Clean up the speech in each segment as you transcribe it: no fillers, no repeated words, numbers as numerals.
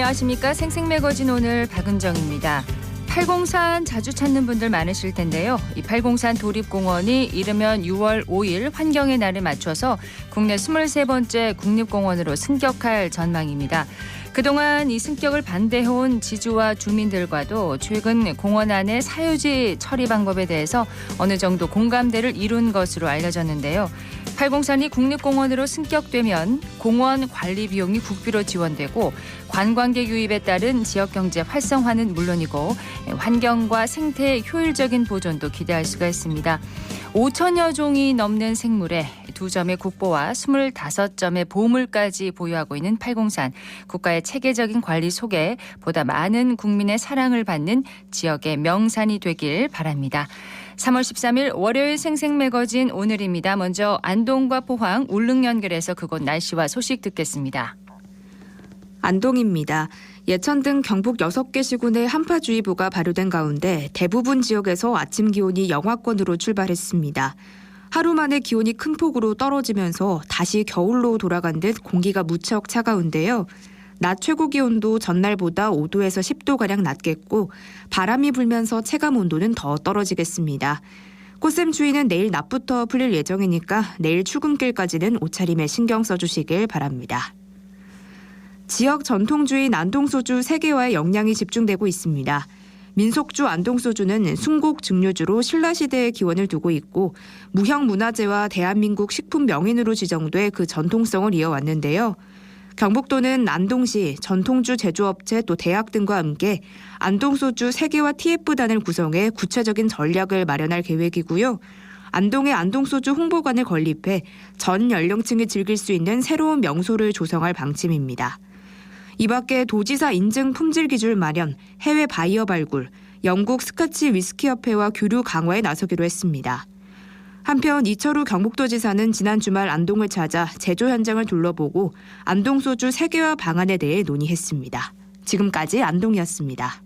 안녕하십니까. 생생매거진 오늘 박은정입니다. 팔공산 자주 찾는 분들 많으실 텐데요. 이 팔공산 도립공원이 이르면 6월 5일 환경의 날을 맞춰서 국내 23번째 국립공원으로 승격할 전망입니다. 그동안 이 승격을 반대해온 지주와 주민들과도 최근 공원 안의 사유지 처리 방법에 대해서 어느 정도 공감대를 이룬 것으로 알려졌는데요. 팔공산이 국립공원으로 승격되면 공원 관리 비용이 국비로 지원되고 관광객 유입에 따른 지역경제 활성화는 물론이고 환경과 생태의 효율적인 보존도 기대할 수가 있습니다. 5천여 종이 넘는 생물에 2점의 국보와 25점의 보물까지 보유하고 있는 팔공산. 국가의 체계적인 관리 속에 보다 많은 국민의 사랑을 받는 지역의 명산이 되길 바랍니다. 3월 13일 월요일 생생매거진 오늘입니다. 먼저 안동과 포항, 울릉 연결해서 그곳 날씨와 소식 듣겠습니다. 안동입니다. 예천 등 경북 6개 시군에 한파주의보가 발효된 가운데 대부분 지역에서 아침 기온이 영하권으로 출발했습니다. 하루 만에 기온이 큰 폭으로 떨어지면서 다시 겨울로 돌아간 듯 공기가 무척 차가운데요. 낮 최고 기온도 전날보다 5도에서 10도가량 낮겠고 바람이 불면서 체감 온도는 더 떨어지겠습니다. 꽃샘추위는 내일 낮부터 풀릴 예정이니까 내일 출근길까지는 옷차림에 신경 써주시길 바랍니다. 지역 전통주인 안동소주 3개와의 역량이 집중되고 있습니다. 민속주 안동소주는 순곡 증류주로 신라시대의 기원을 두고 있고 무형문화재와 대한민국 식품 명인으로 지정돼 그 전통성을 이어왔는데요. 경북도는 안동시 전통주 제조업체 또 대학 등과 함께 안동소주 3개와 TF단을 구성해 구체적인 전략을 마련할 계획이고요. 안동에 안동소주 홍보관을 건립해 전 연령층이 즐길 수 있는 새로운 명소를 조성할 방침입니다. 이 밖에 도지사 인증 품질 기준 마련, 해외 바이어 발굴, 영국 스카치 위스키협회와 교류 강화에 나서기로 했습니다. 한편 이철우 경북도지사는 지난 주말 안동을 찾아 제조 현장을 둘러보고 안동소주 3개와 방안에 대해 논의했습니다. 지금까지 안동이었습니다.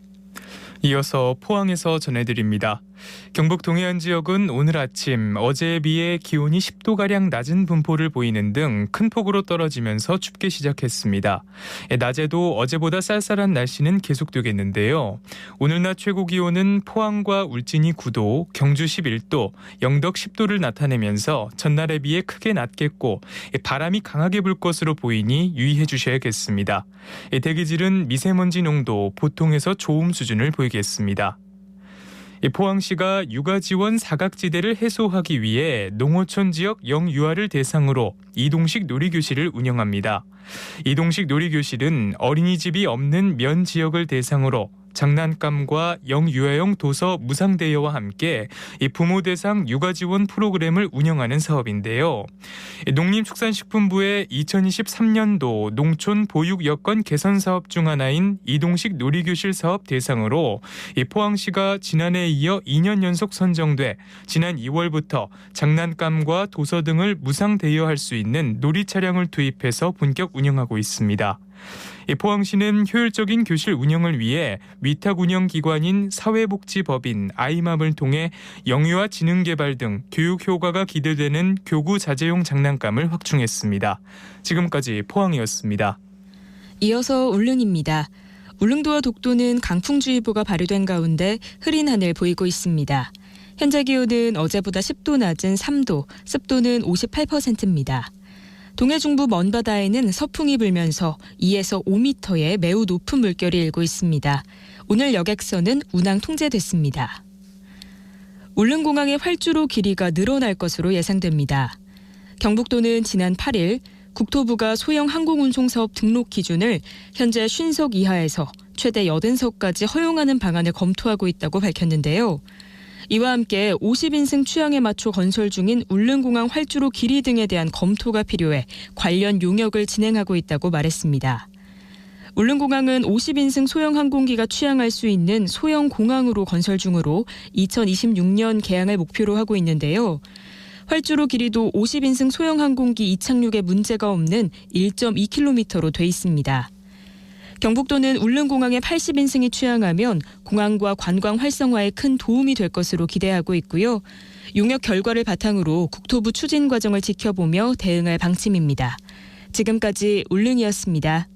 이어서 포항에서 전해드립니다. 경북 동해안 지역은 오늘 아침 어제에 비해 기온이 10도가량 낮은 분포를 보이는 등 큰 폭으로 떨어지면서 춥게 시작했습니다. 낮에도 어제보다 쌀쌀한 날씨는 계속되겠는데요. 오늘 낮 최고 기온은 포항과 울진이 9도, 경주 11도, 영덕 10도를 나타내면서 전날에 비해 크게 낮겠고 바람이 강하게 불 것으로 보이니 유의해 주셔야겠습니다. 대기질은 미세먼지 농도 보통에서 좋음 수준을 보이겠습니다. 포항시가 육아지원 사각지대를 해소하기 위해 농어촌 지역 영유아를 대상으로 이동식 놀이교실을 운영합니다. 이동식 놀이교실은 어린이집이 없는 면 지역을 대상으로 장난감과 영유아용 도서 무상 대여와 함께 부모 대상 육아 지원 프로그램을 운영하는 사업인데요. 농림축산식품부의 2023년도 농촌 보육 여건 개선 사업 중 하나인 이동식 놀이교실 사업 대상으로 포항시가 지난해에 이어 2년 연속 선정돼 지난 2월부터 장난감과 도서 등을 무상 대여할 수 있는 놀이 차량을 투입해서 본격 운영하고 있습니다. 포항시는 효율적인 교실 운영을 위해 위탁 운영 기관인 사회복지법인 아이맘을 통해 영유아 지능개발 등 교육 효과가 기대되는 교구 자재용 장난감을 확충했습니다. 지금까지 포항이었습니다. 이어서 울릉입니다. 울릉도와 독도는 강풍주의보가 발효된 가운데 흐린 하늘 보이고 있습니다. 현재 기온은 어제보다 10도 낮은 3도, 습도는 58%입니다. 동해 중부 먼바다에는 서풍이 불면서 2에서 5m의 매우 높은 물결이 일고 있습니다. 오늘 여객선은 운항 통제됐습니다. 울릉공항의 활주로 길이가 늘어날 것으로 예상됩니다. 경북도는 지난 8일 국토부가 소형 항공운송 사업 등록 기준을 현재 50석 이하에서 최대 80석까지 허용하는 방안을 검토하고 있다고 밝혔는데요. 이와 함께 50인승 취향에 맞춰 건설 중인 울릉공항 활주로 길이 등에 대한 검토가 필요해 관련 용역을 진행하고 있다고 말했습니다. 울릉공항은 50인승 소형 항공기가 취항할 수 있는 소형 공항으로 건설 중으로 2026년 개항을 목표로 하고 있는데요. 활주로 길이도 50인승 소형 항공기 이착륙에 문제가 없는 1.2km로 돼 있습니다. 경북도는 울릉공항에 80인승이 취항하면 공항과 관광 활성화에 큰 도움이 될 것으로 기대하고 있고요. 용역 결과를 바탕으로 국토부 추진 과정을 지켜보며 대응할 방침입니다. 지금까지 울릉이었습니다.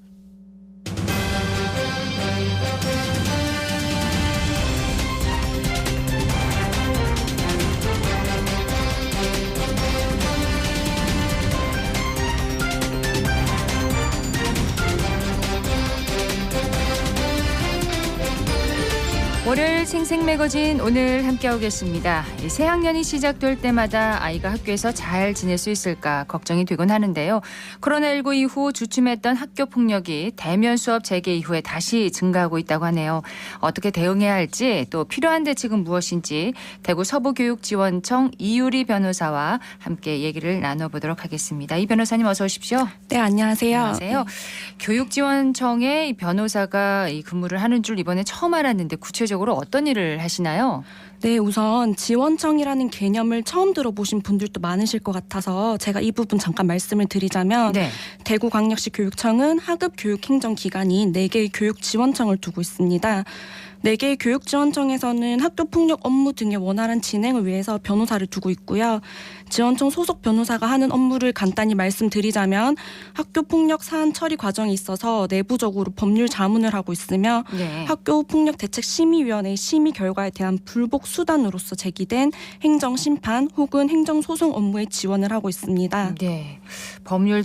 월요일 생생매거진 오늘 함께하고 계십니다. 이 새학년이 시작될 때마다 아이가 학교에서 잘 지낼 수 있을까 걱정이 되곤 하는데요. 코로나19 이후 주춤했던 학교 폭력이 대면 수업 재개 이후에 다시 증가하고 있다고 하네요. 어떻게 대응해야 할지 또 필요한 대책은 무엇인지 대구 서부교육지원청 이유리 변호사와 함께 얘기를 나눠보도록 하겠습니다. 이 변호사님 어서 오십시오. 네, 안녕하세요. 안녕하세요. 교육지원청에 이 변호사가 이 근무를 하는 줄 이번에 처음 알았는데 구체적으로 어떤 일을 하시나요? 네, 우선 지원청이라는 개념을 처음 들어보신 분들도 많으실 것 같아서 제가 이 부분 잠깐 말씀을 드리자면 네. 대구광역시 교육청은 하급 교육행정기관인 4개의 교육지원청을 두고 있습니다. 4개의 교육지원청에서는 학교폭력 업무 등의 원활한 진행을 위해서 변호사를 두고 있고요. 지원청 소속 변호사가 하는 업무를 간단히 말씀드리자면 학교폭력 사안 처리 과정에 있어서 내부적으로 법률 자문을 하고 있으며 네. 학교폭력대책심의위원회의 심의 결과에 대한 불복 수단으로서 제기된 행정심판 혹은 행정소송 업무에 지원을 하고 있습니다. 네. 법률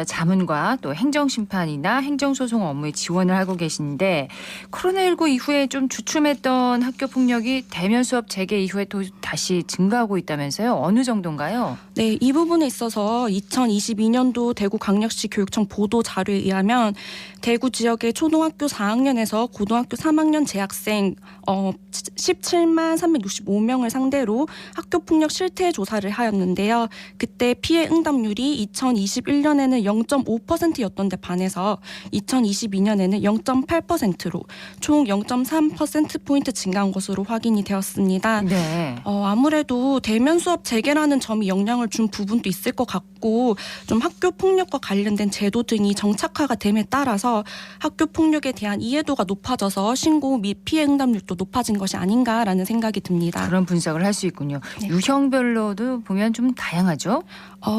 자문과 또 행정심판이나 행정소송 업무에 지원을 하고 계신데 코로나19 이후에 좀 주춤했던 학교 폭력이 대면 수업 재개 이후에 또 다시 증가하고 있다면서요? 어느 정도인가요? 네, 이 부분에 있어서 2022년도 대구광역시 교육청 보도 자료에 의하면 대구 지역의 초등학교 4학년에서 고등학교 3학년 재학생 17만 365명을 상대로 학교폭력 실태 조사를 하였는데요. 그때 피해 응답률이 2021년에는 0.5%였던 데 반해서 2022년에는 0.8%로 총 0.3%포인트 증가한 것으로 확인이 되었습니다. 네. 아무래도 대면 수업 재개라는 점이 영향을 준 부분도 있을 것 같고 좀 학교 폭력과 관련된 제도 등이 정착화가 됨에 따라서 학교 폭력에 대한 이해도가 높아져서 신고 및 피해 응답률도 높아진 것이 아닌가라는 생각이 듭니다. 그런 분석을 할 수 있군요. 네. 유형별로도 보면 좀 다양하죠?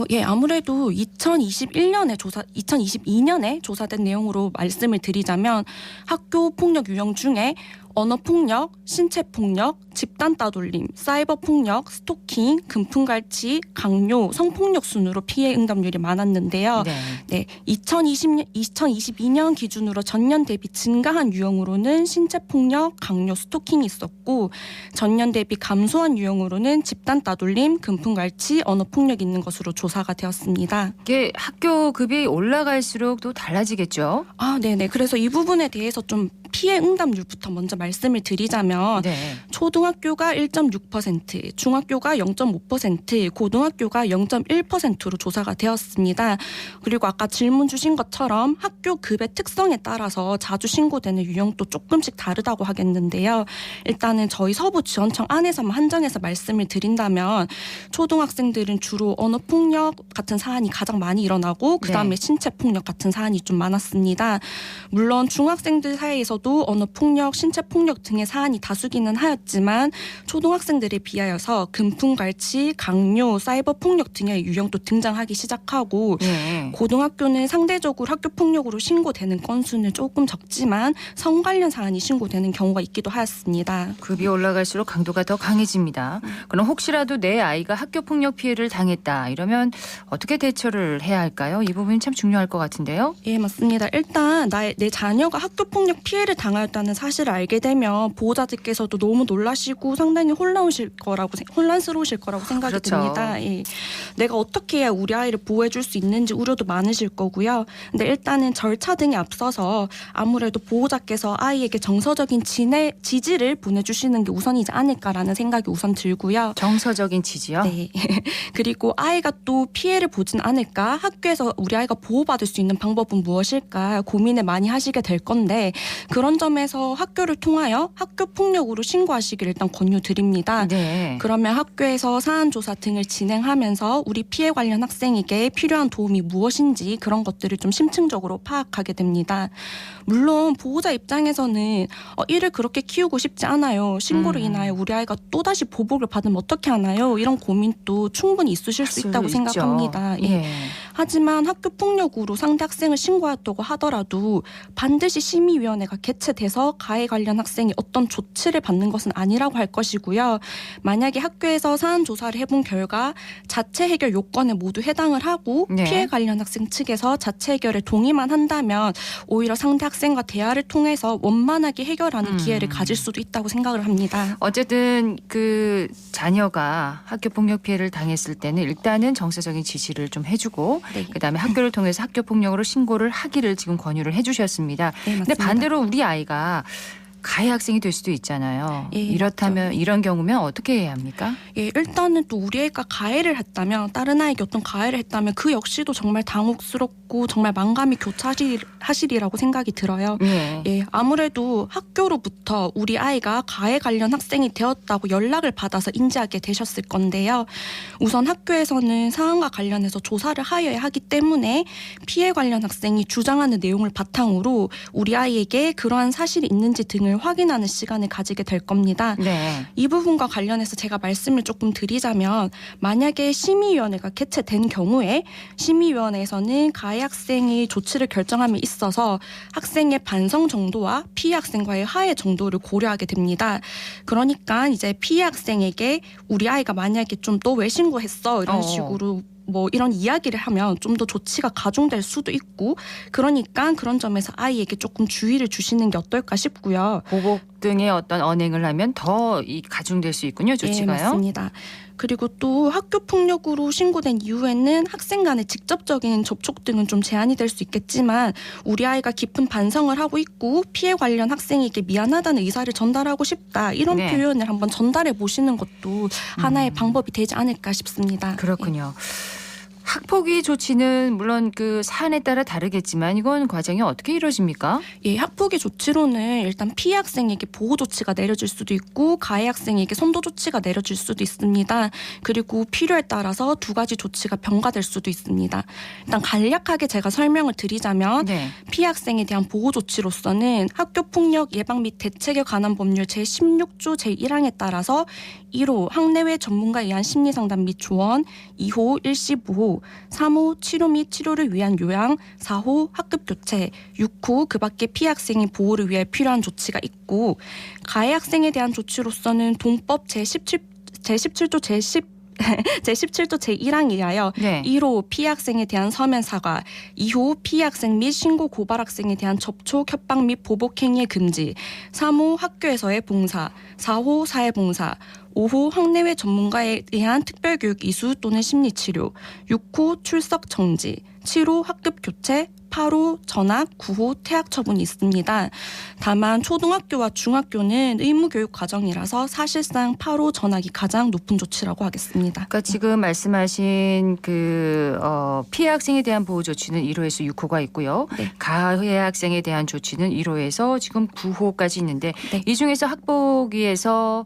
예, 아무래도 2022년에 조사된 내용으로 말씀을 드리자면 학교 폭력 유형 중에 언어폭력, 신체폭력, 집단 따돌림, 사이버폭력, 스토킹, 금품갈취, 강요, 성폭력 순으로 피해 응답률이 많았는데요. 네, 2022년 기준으로 전년 대비 증가한 유형으로는 신체폭력, 강요, 스토킹이 있었고 전년 대비 감소한 유형으로는 집단 따돌림, 금품갈취, 언어폭력이 있는 것으로 조사가 되었습니다. 이게 학교 급이 올라갈수록 또 달라지겠죠? 네네. 그래서 이 부분에 대해서 좀 피해 응답률부터 먼저 말씀을 드리자면 네. 초등학교가 1.6%, 중학교가 0.5%, 고등학교가 0.1%로 조사가 되었습니다. 그리고 아까 질문 주신 것처럼 학교 급의 특성에 따라서 자주 신고되는 유형도 조금씩 다르다고 하겠는데요. 일단은 저희 서부지원청 안에서만 한정해서 말씀을 드린다면 초등학생들은 주로 언어폭력 같은 사안이 가장 많이 일어나고 그다음에 신체폭력 같은 사안이 좀 많았습니다. 물론 중학생들 사이에서도 언어폭력, 신체폭력 등의 사안이 다수기는 하였지만 초등학생들에 비하여서 금품갈취, 강요, 사이버폭력 등의 유형도 등장하기 시작하고 고등학교는 상대적으로 학교폭력으로 신고되는 건수는 조금 적지만 성 관련 사안이 신고되는 경우가 있기도 하였습니다. 급이 올라갈수록 강도가 더 강해집니다. 그럼 혹시라도 내 아이가 학교폭력 피해를 당했다 이러면 어떻게 대처를 해야 할까요? 이 부분이 참 중요할 것 같은데요. 예, 맞습니다. 일단 내 자녀가 학교폭력 피해를 당하였다는 사실을 알게 되면 보호자들께서도 너무 놀라시고 상당히 혼란스러우실 거라고 생각이 그렇죠. 듭니다. 예. 내가 어떻게 해야 우리 아이를 보호해줄 수 있는지 우려도 많으실 거고요. 근데 일단은 절차 등에 앞서서 아무래도 보호자께서 아이에게 정서적인 지지를 보내주시는 게 우선이지 않을까라는 생각이 우선 들고요. 정서적인 지지요? 네. 그리고 아이가 또 피해를 보진 않을까? 학교에서 우리 아이가 보호받을 수 있는 방법은 무엇일까? 고민을 많이 하시게 될 건데 그런 점에서 학교를 통하여 학교 폭력으로 신고하시기를 일단 권유드립니다. 네. 그러면 학교에서 사안 조사 등을 진행하면서 우리 피해 관련 학생에게 필요한 도움이 무엇인지 그런 것들을 좀 심층적으로 파악하게 됩니다. 물론 보호자 입장에서는 이를 그렇게 키우고 싶지 않아요. 신고로 인하여 우리 아이가 또다시 보복을 받으면 어떻게 하나요? 이런 고민도 충분히 있으실 수 있다고 생각합니다. 예. 하지만 학교 폭력으로 상대 학생을 신고했다고 하더라도 반드시 심의위원회가 개최돼서 가해 관련 학생이 어떤 조치를 받는 것은 아니라고 할 것이고요. 만약에 학교에서 사안 조사를 해본 결과 자체 해결 요건에 모두 해당을 하고 네. 피해 관련 학생 측에서 자체 해결에 동의만 한다면 오히려 상대 학생과 대화를 통해서 원만하게 해결하는 기회를 가질 수도 있다고 생각을 합니다. 어쨌든 그 자녀가 학교 폭력 피해를 당했을 때는 일단은 정서적인 지시를 좀 해주고 네. 그다음에 학교를 통해서 학교 폭력으로 신고를 하기를 지금 권유를 해주셨습니다. 네, 근데 맞습니다. 반대로 우리 아이가 가해 학생이 될 수도 있잖아요. 예, 이렇다면 이런 경우면 어떻게 해야 합니까? 예, 일단은 또 우리 애가 가해를 했다면 다른 아이에게 어떤 가해를 했다면 그 역시도 정말 당혹스럽고 정말 만감이 교차하시리라고 생각이 들어요. 네. 예, 아무래도 학교로부터 우리 아이가 가해 관련 학생이 되었다고 연락을 받아서 인지하게 되셨을 건데요. 우선 학교에서는 사안과 관련해서 조사를 하여야 하기 때문에 피해 관련 학생이 주장하는 내용을 바탕으로 우리 아이에게 그러한 사실이 있는지 등을 확인하는 시간을 가지게 될 겁니다. 네. 이 부분과 관련해서 제가 말씀을 조금 드리자면 만약에 심의위원회가 개최된 경우에 심의위원회에서는 가해 학생의 조치를 결정함에 있어서 학생의 반성 정도와 피해 학생과의 화해 정도를 고려하게 됩니다. 그러니까 이제 피해 학생에게 우리 아이가 만약에 좀 너 왜 신고했어 이런 식으로 뭐 이런 이야기를 하면 좀 더 조치가 가중될 수도 있고 그러니까 그런 점에서 아이에게 조금 주의를 주시는 게 어떨까 싶고요. 보복 등의 어떤 언행을 하면 더 가중될 수 있군요. 조치가요. 네, 맞습니다. 그리고 또 학교 폭력으로 신고된 이후에는 학생 간의 직접적인 접촉 등은 좀 제한이 될 수 있겠지만 우리 아이가 깊은 반성을 하고 있고 피해 관련 학생에게 미안하다는 의사를 전달하고 싶다 이런 네. 표현을 한번 전달해 보시는 것도 하나의 방법이 되지 않을까 싶습니다. 그렇군요. 학폭위 조치는 물론 그 사안에 따라 다르겠지만 이건 과정이 어떻게 이루어집니까? 예, 학폭위 조치로는 일단 피해 학생에게 보호 조치가 내려질 수도 있고 가해 학생에게 선도 조치가 내려질 수도 있습니다. 그리고 필요에 따라서 두 가지 조치가 병가될 수도 있습니다. 일단 간략하게 제가 설명을 드리자면 네. 피해 학생에 대한 보호 조치로서는 학교폭력 예방 및 대책에 관한 법률 제16조 제1항에 따라서 1호 학내외 전문가에 의한 심리상담 및 조언, 2호 일시 보호, 3호 치료 및 치료를 위한 요양, 4호 학급 교체, 6호 그 밖에 피해 학생의 보호를 위해 필요한 조치가 있고 가해 학생에 대한 조치로서는 동법 제17조 제17조 제1항에 의하여 네. 1호 피해 학생에 대한 서면 사과, 2호 피해 학생 및 신고 고발 학생에 대한 접촉, 협박 및 보복 행위의 금지, 3호 학교에서의 봉사, 4호 사회 봉사, 5호 학내외 전문가에 의한 특별교육 이수 또는 심리치료, 6호 출석 정지, 7호 학급 교체, 8호 전학, 9호 퇴학 처분이 있습니다. 다만 초등학교와 중학교는 의무교육 과정이라서 사실상 8호 전학이 가장 높은 조치라고 하겠습니다. 그러니까 지금 말씀하신 그 피해 학생에 대한 보호 조치는 1호에서 6호가 있고요. 네. 가해 학생에 대한 조치는 1호에서 지금 9호까지 있는데 네. 이 중에서 학폭위에서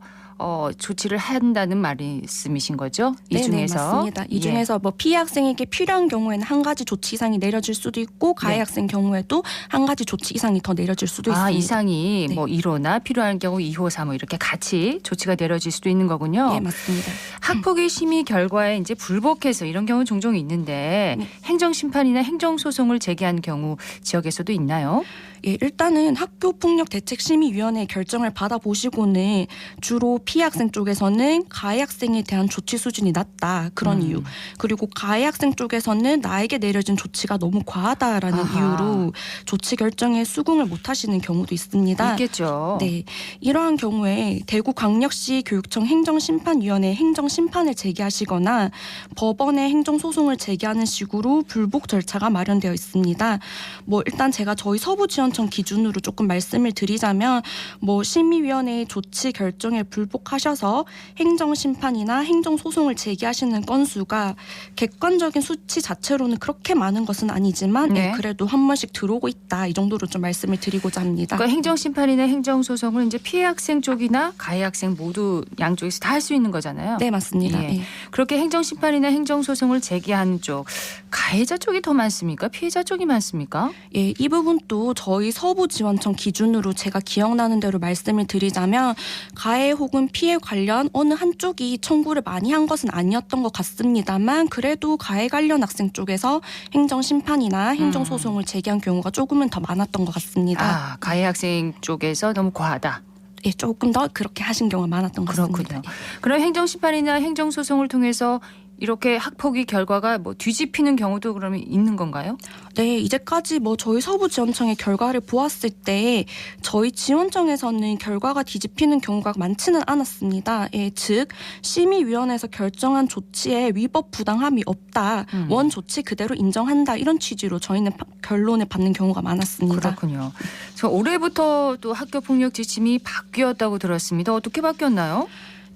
조치를 한다는 말씀이신 거죠? 이 네, 중에서 맞습니다. 이 중에서 뭐 피해 학생에게 필요한 경우에는 한 가지 조치 이상이 내려질 수도 있고 가해 네. 학생 경우에도 한 가지 조치 이상이 더 내려질 수도 있습니다. 이상이 네. 뭐 1호나 필요한 경우 2호, 3호 이렇게 같이 조치가 내려질 수도 있는 거군요. 네, 맞습니다. 학폭위 심의 결과에 이제 불복해서 이런 경우 종종 있는데 네. 행정심판이나 행정소송을 제기한 경우 지역에서도 있나요? 예, 일단은 학교폭력대책심의위원회의 결정을 받아보시고는 주로 피해 학생 쪽에서는 가해 학생에 대한 조치 수준이 낮다. 그런 이유. 그리고 가해 학생 쪽에서는 나에게 내려진 조치가 너무 과하다라는 아하. 이유로 조치 결정에 수긍을 못하시는 경우도 있습니다. 있겠죠. 네, 이러한 경우에 대구광역시 교육청 행정심판위원회에 행정심판을 제기하시거나 법원에 행정소송을 제기하는 식으로 불복 절차가 마련되어 있습니다. 뭐 일단 제가 저희 서부지원청 기준으로 조금 말씀을 드리자면 뭐 심의위원회의 조치 결정에 불복하셔서 행정심판이나 행정소송을 제기하시는 건수가 객관적인 수치 자체로는 그렇게 많은 것은 아니지만 네. 그래도 한 번씩 들어오고 있다. 이 정도로 좀 말씀을 드리고자 합니다. 그러니까 행정심판이나 행정소송을 이제 피해 학생 쪽이나 가해 학생 모두 양쪽에서 다 할 수 있는 거잖아요. 네, 맞습니다. 예. 예. 그렇게 행정심판이나 행정소송을 제기한 쪽 가해자 쪽이 더 많습니까? 피해자 쪽이 많습니까? 예, 이 부분도 저희 저희 서부지원청 기준으로 제가 기억나는 대로 말씀을 드리자면 가해 혹은 피해 관련 어느 한쪽이 청구를 많이 한 것은 아니었던 것 같습니다만 그래도 가해 관련 학생 쪽에서 행정심판이나 행정소송을 제기한 경우가 조금은 더 많았던 것 같습니다. 가해 학생 쪽에서 너무 과하다. 예, 조금 더 그렇게 하신 경우가 많았던 것 같습니다. 그렇군요. 그럼 행정심판이나 행정소송을 통해서 이렇게 학폭위 결과가 뭐 뒤집히는 경우도 그러면 있는 건가요? 네, 이제까지 저희 서부지원청의 결과를 보았을 때 저희 지원청에서는 결과가 뒤집히는 경우가 많지는 않았습니다. 예, 즉 심의위원회에서 결정한 조치에 위법 부당함이 없다. 원 조치 그대로 인정한다. 이런 취지로 저희는 결론을 받는 경우가 많았습니다. 그렇군요. 저 올해부터 또 학교폭력 지침이 바뀌었다고 들었습니다. 어떻게 바뀌었나요?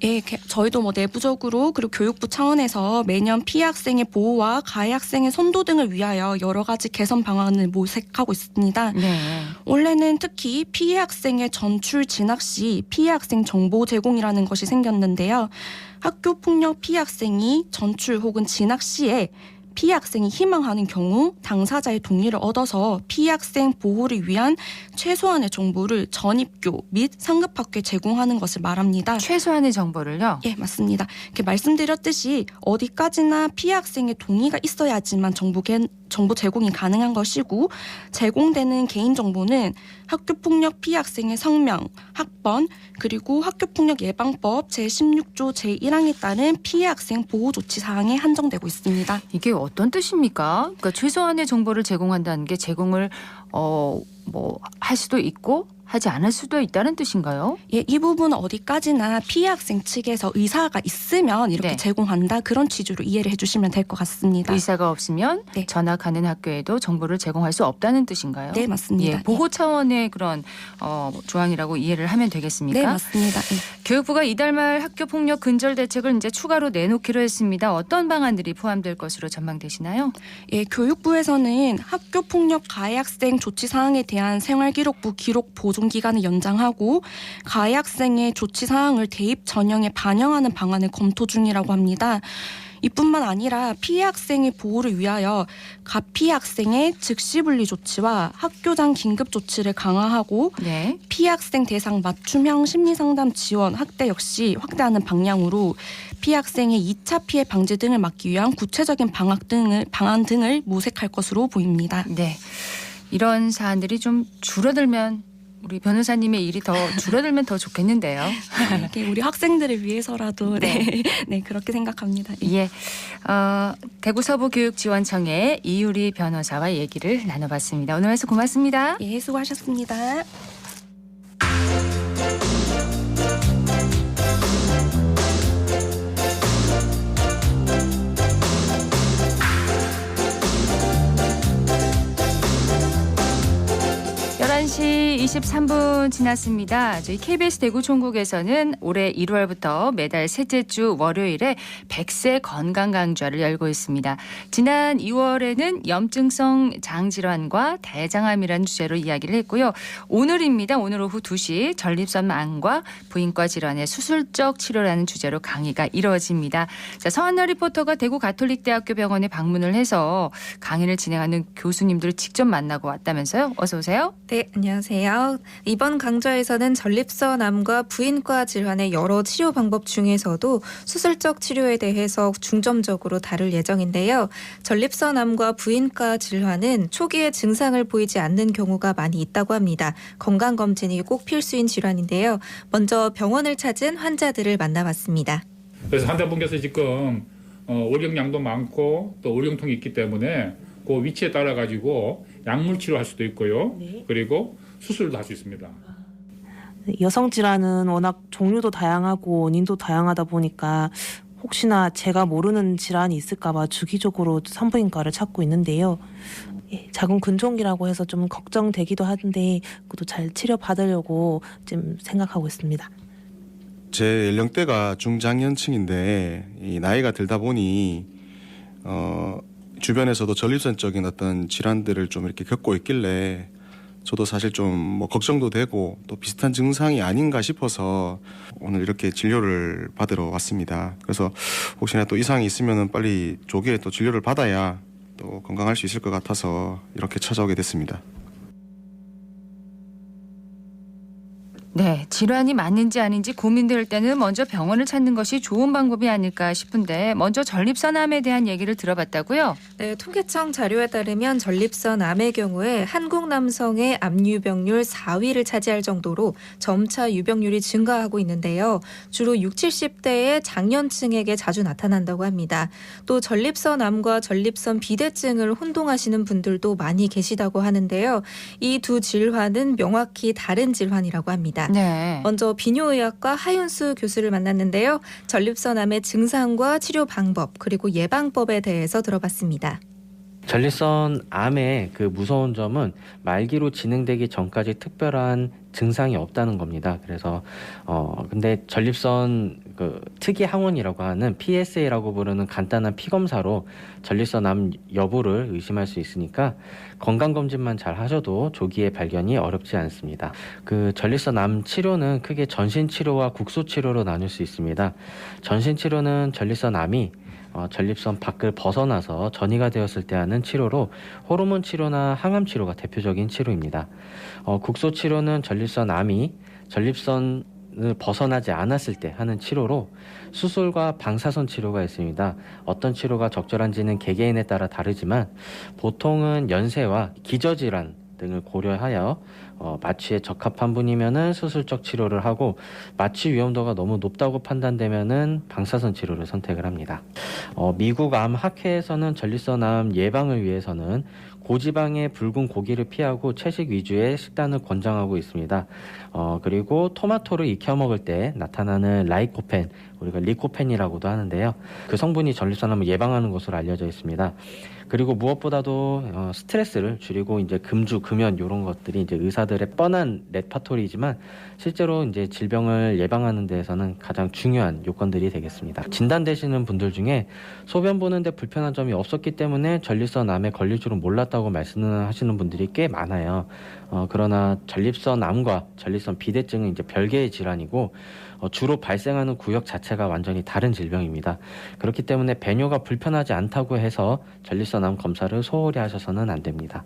예, 저희도 내부적으로 그리고 교육부 차원에서 매년 피해 학생의 보호와 가해 학생의 선도 등을 위하여 여러 가지 개선 방안을 모색하고 있습니다. 네. 원래는 특히 피해 학생의 전출 진학 시 피해 학생 정보 제공이라는 것이 생겼는데요. 학교 폭력 피해 학생이 전출 혹은 진학 시에 피해 학생이 희망하는 경우 당사자의 동의를 얻어서 피해 학생 보호를 위한 최소한의 정보를 전입교 및 상급학교에 제공하는 것을 말합니다. 최소한의 정보를요? 예, 맞습니다. 이렇게 말씀드렸듯이 어디까지나 피해 학생의 동의가 있어야지만 정보 제공이 가능한 것이고 제공되는 개인정보는 학교폭력 피해 학생의 성명, 학번, 그리고 학교폭력 예방법 제16조 제1항에 따른 피해 학생 보호 조치 사항에 한정되고 있습니다. 이게 어떤 뜻입니까? 그러니까 최소한의 정보를 제공한다는 게 제공을 할 수도 있고 하지 않을 수도 있다는 뜻인가요? 예, 이 부분은 어디까지나 피해 학생 측에서 의사가 있으면 이렇게 네. 제공한다 그런 취지로 이해를 해주시면 될 것 같습니다. 의사가 없으면 네. 전학하는 학교에도 정보를 제공할 수 없다는 뜻인가요? 네, 맞습니다. 예, 보호 차원의 그런 조항이라고 이해를 하면 되겠습니까? 네, 맞습니다. 예. 교육부가 이달 말 학교 폭력 근절 대책을 이제 추가로 내놓기로 했습니다. 어떤 방안들이 포함될 것으로 전망되시나요? 예, 교육부에서는 학교 폭력 가해 학생 조치 사항에 대한 생활기록부 기록 보존 기간을 연장하고 가해 학생의 조치 사항을 대입 전형에 반영하는 방안을 검토 중이라고 합니다. 이뿐만 아니라 피해 학생의 보호를 위하여 가피해 학생의 즉시 분리 조치와 학교장 긴급 조치를 강화하고 네. 피해 학생 대상 맞춤형 심리상담 지원 확대 역시 확대하는 방향으로 피해 학생의 2차 피해 방지 등을 막기 위한 구체적인 방안 등을 모색할 것으로 보입니다. 네. 이런 사안들이 좀 줄어들면 우리 변호사님의 일이 더 줄어들면 더 좋겠는데요. 이게 우리 학생들을 위해서라도 네 그렇게 생각합니다. 예, 대구 서부교육지원청의 이유리 변호사와 얘기를 나눠봤습니다. 오늘 말씀 고맙습니다. 예, 수고하셨습니다. 시 23분 지났습니다. 저희 KBS 대구 총국에서는 올해 1월부터 매달 셋째 주 월요일에 100세 건강 강좌를 열고 있습니다. 지난 2월에는 염증성 장질환과 대장암이라는 주제로 이야기를 했고요. 오늘입니다. 오늘 오후 2시 전립선암과 부인과 질환의 수술적 치료라는 주제로 강의가 이루어집니다. 자, 서한나 리포터가 대구 가톨릭대학교 병원에 방문을 해서 강의를 진행하는 교수님들을 직접 만나고 왔다면서요? 어서 오세요. 네, 안녕하세요. 이번 강좌에서는 전립선암과 부인과 질환의 여러 치료 방법 중에서도 수술적 치료에 대해서 중점적으로 다룰 예정인데요. 전립선암과 부인과 질환은 초기에 증상을 보이지 않는 경우가 많이 있다고 합니다. 건강검진이 꼭 필수인 질환인데요. 먼저 병원을 찾은 환자들을 만나봤습니다. 그래서 환자분께서 지금 월경량도 많고 또 월경통이 있기 때문에 그 위치에 따라 가지고 약물 치료할 수도 있고요. 네. 그리고 수술도 할 수 있습니다. 여성 질환은 워낙 종류도 다양하고 원인도 다양하다 보니까 혹시나 제가 모르는 질환이 있을까 봐 주기적으로 산부인과를 찾고 있는데요. 작은 근종이라고 해서 좀 걱정되기도 하는데 그것도 잘 치료받으려고 좀 생각하고 있습니다. 제 연령대가 중장년층인데 이 나이가 들다 보니 주변에서도 전립선적인 어떤 질환들을 좀 이렇게 겪고 있길래 저도 사실 좀 걱정도 되고 또 비슷한 증상이 아닌가 싶어서 오늘 이렇게 진료를 받으러 왔습니다. 그래서 혹시나 또 이상이 있으면은 빨리 조기에 또 진료를 받아야 또 건강할 수 있을 것 같아서 이렇게 찾아오게 됐습니다. 네, 질환이 맞는지 아닌지 고민될 때는 먼저 병원을 찾는 것이 좋은 방법이 아닐까 싶은데 먼저 전립선암에 대한 얘기를 들어봤다고요? 네, 통계청 자료에 따르면 전립선암의 경우에 한국 남성의 암 유병률 4위를 차지할 정도로 점차 유병률이 증가하고 있는데요. 주로 60, 70대의 장년층에게 자주 나타난다고 합니다. 또 전립선암과 전립선 비대증을 혼동하시는 분들도 많이 계시다고 하는데요. 이 두 질환은 명확히 다른 질환이라고 합니다. 네. 먼저 비뇨의학과 하윤수 교수를 만났는데요. 전립선암의 증상과 치료 방법 그리고 예방법에 대해서 들어봤습니다. 전립선암의 그 무서운 점은 말기로 진행되기 전까지 특별한 증상이 없다는 겁니다. 그래서 근데 전립선 그 특이 항원이라고 하는 PSA라고 부르는 간단한 피 검사로 전립선암 여부를 의심할 수 있으니까 건강 검진만 잘 하셔도 조기에 발견이 어렵지 않습니다. 그 전립선암 치료는 크게 전신 치료와 국소 치료로 나눌 수 있습니다. 전신 치료는 전립선암이 전립선 밖을 벗어나서 전이가 되었을 때 하는 치료로 호르몬 치료나 항암 치료가 대표적인 치료입니다. 국소 치료는 전립선암이 전립선을 벗어나지 않았을 때 하는 치료로 수술과 방사선 치료가 있습니다. 어떤 치료가 적절한지는 개개인에 따라 다르지만 보통은 연세와 기저질환 등을 고려하여 마취에 적합한 분이면은 수술적 치료를 하고 마취 위험도가 너무 높다고 판단되면은 방사선 치료를 선택을 합니다. 미국 암 학회에서는 전립선암 예방을 위해서는 고지방의 붉은 고기를 피하고 채식 위주의 식단을 권장하고 있습니다. 그리고 토마토를 익혀 먹을 때 나타나는 라이코펜, 우리가 리코펜이라고도 하는데요. 그 성분이 전립선암을 예방하는 것으로 알려져 있습니다. 그리고 무엇보다도 스트레스를 줄이고 이제 금주, 금연 이런 것들이 이제 의사들의 뻔한 레파토리지만 실제로 이제 질병을 예방하는 데에서는 가장 중요한 요건들이 되겠습니다. 진단되시는 분들 중에 소변 보는데 불편한 점이 없었기 때문에 전립선암에 걸릴 줄은 몰랐다고 말씀하시는 분들이 꽤 많아요. 그러나 전립선암과 전립선 비대증은 이제 별개의 질환이고 주로 발생하는 구역 자체가 완전히 다른 질병입니다. 그렇기 때문에 배뇨가 불편하지 않다고 해서 전립선암 검사를 소홀히 하셔서는 안 됩니다.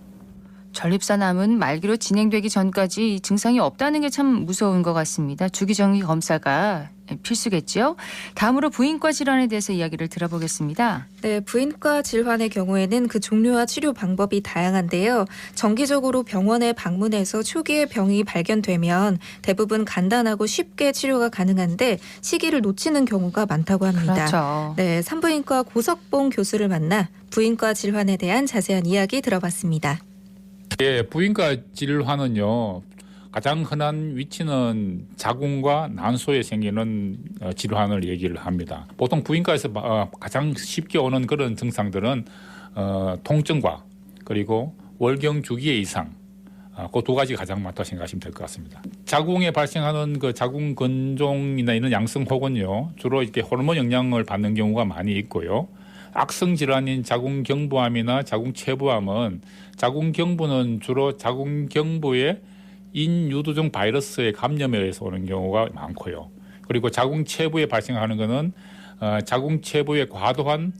전립선암은 말기로 진행되기 전까지 증상이 없다는 게 참 무서운 것 같습니다. 주기정기 검사가 필수겠죠. 다음으로 부인과 질환에 대해서 이야기를 들어보겠습니다. 네, 부인과 질환의 경우에는 그 종류와 치료 방법이 다양한데요. 정기적으로 병원에 방문해서 초기에 병이 발견되면 대부분 간단하고 쉽게 치료가 가능한데 시기를 놓치는 경우가 많다고 합니다. 그렇죠. 네, 산부인과 고석봉 교수를 만나 부인과 질환에 대한 자세한 이야기 들어봤습니다. 예, 부인과 질환은요. 가장 흔한 위치는 자궁과 난소에 생기는 질환을 얘기를 합니다. 보통 부인과에서 가장 쉽게 오는 그런 증상들은 통증과 그리고 월경 주기의 이상, 그 두 가지 가장 많다고 생각하시면 될 것 같습니다. 자궁에 발생하는 그 자궁 근종이나 이런 양성 혹은요 주로 이렇게 호르몬 영향을 받는 경우가 많이 있고요. 악성 질환인 자궁경부암이나 자궁체부암은 자궁경부는 주로 자궁경부의 인유두종 바이러스의 감염에 의해서 오는 경우가 많고요. 그리고 자궁체부에 발생하는 것은 자궁체부의 과도한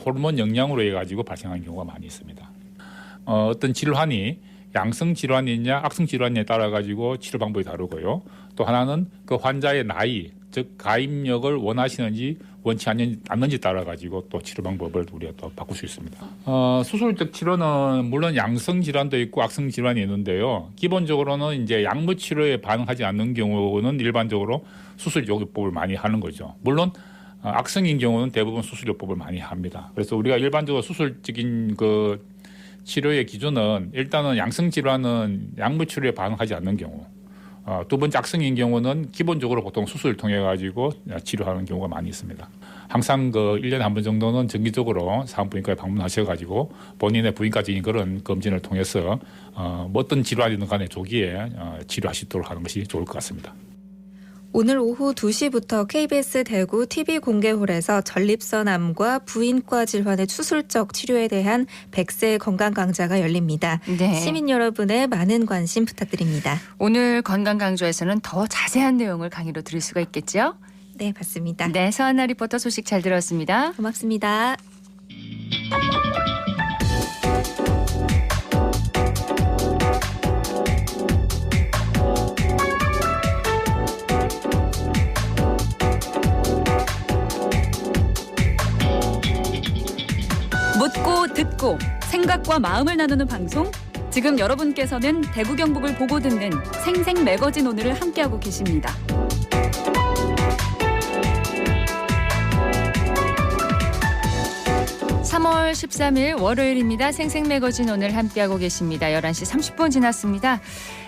호르몬 영향으로 해가지고 발생하는 경우가 많이 있습니다. 어떤 질환이 양성 질환이냐 악성 질환에 따라 가지고 치료 방법이 다르고요. 또 하나는 그 환자의 나이, 즉 가입력을 원하시는지 원치 않는지 따라 가지고 또 치료 방법을 우리가 또 바꿀 수 있습니다. 수술적 치료는 물론 양성 질환도 있고 악성 질환이 있는데요. 기본적으로는 이제 약물 치료에 반응하지 않는 경우는 일반적으로 수술 요법을 많이 하는 거죠. 물론 악성인 경우는 대부분 수술 요법을 많이 합니다. 그래서 우리가 일반적으로 수술적인 그 치료의 기준은 일단은 양성 질환은 약물 치료에 반응하지 않는 경우. 두 번째 악성인 경우는 기본적으로 보통 수술을 통해 가지고 치료하는 경우가 많이 있습니다. 항상 그 1년에 한 번 정도는 정기적으로 산부인과에 방문하셔 가지고 본인의 부인과적인 그런 검진을 통해서 어떤 질환이든 간에 조기에 치료하시도록 하는 것이 좋을 것 같습니다. 오늘 오후 2시부터 KBS 대구 TV공개홀에서 전립선암과 부인과 질환의 수술적 치료에 대한 100세 건강 강좌가 열립니다. 네. 시민 여러분의 많은 관심 부탁드립니다. 오늘 건강 강좌에서는 더 자세한 내용을 강의로 들을 수가 있겠죠? 네, 맞습니다. 네, 서한나 리포터 소식 잘 들었습니다. 고맙습니다. 듣고 생각과 마음을 나누는 방송. 지금 여러분께서는 대구 경북을 보고 듣는 생생 매거진 오늘을 함께하고 계십니다. (3월 13일) 월요일입니다. 생생 매거진 오늘 함께하고 계십니다. 11시 30분 지났습니다.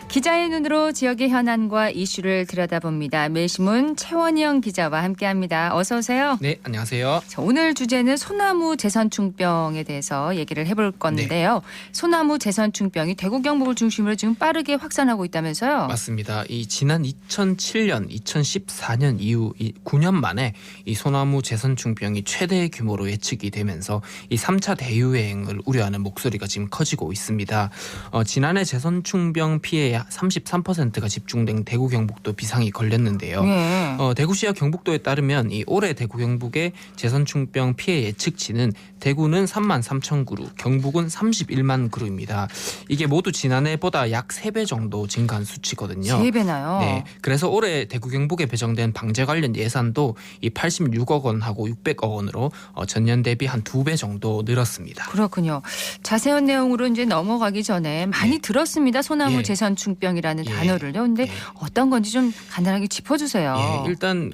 기자의 눈으로 지역의 현안과 이슈를 들여다봅니다. 매시문 최원영 기자와 함께합니다. 어서 오세요. 네, 안녕하세요. 자, 오늘 주제는 소나무 재선충병에 대해서 얘기를 해볼 건데요. 소나무 재선충병이 대구 경북을 중심으로 지금 빠르게 확산하고 있다면서요? 맞습니다. 이 지난 2007년, 2014년 이후 이 9년 만에 이 소나무 재선충병이 최대 규모로 예측이 되면서 이 3차 대유행을 우려하는 목소리가 지금 커지고 있습니다. 지난해 재선충병 피해의 33%가 집중된 대구 경북도 비상이 걸렸는데요. 네. 대구시와 경북도에 따르면 이 올해 대구 경북의 재선충병 피해 예측치는 대구는 3만 3천 그루, 경북은 31만 그루입니다. 이게 모두 지난해보다 약 3배 정도 증가한 수치거든요. 3배나요? 네. 그래서 올해 대구 경북에 배정된 방제 관련 예산도 이 86억 원하고 600억 원으로 전년 대비 한 2배 정도 늘었습니다. 그렇군요. 자세한 내용으로 이제 넘어가기 전에 많이 들었습니다. 소나무 재선충병이라는 단어를요. 근데 어떤 건지 좀 간단하게 짚어주세요. 일단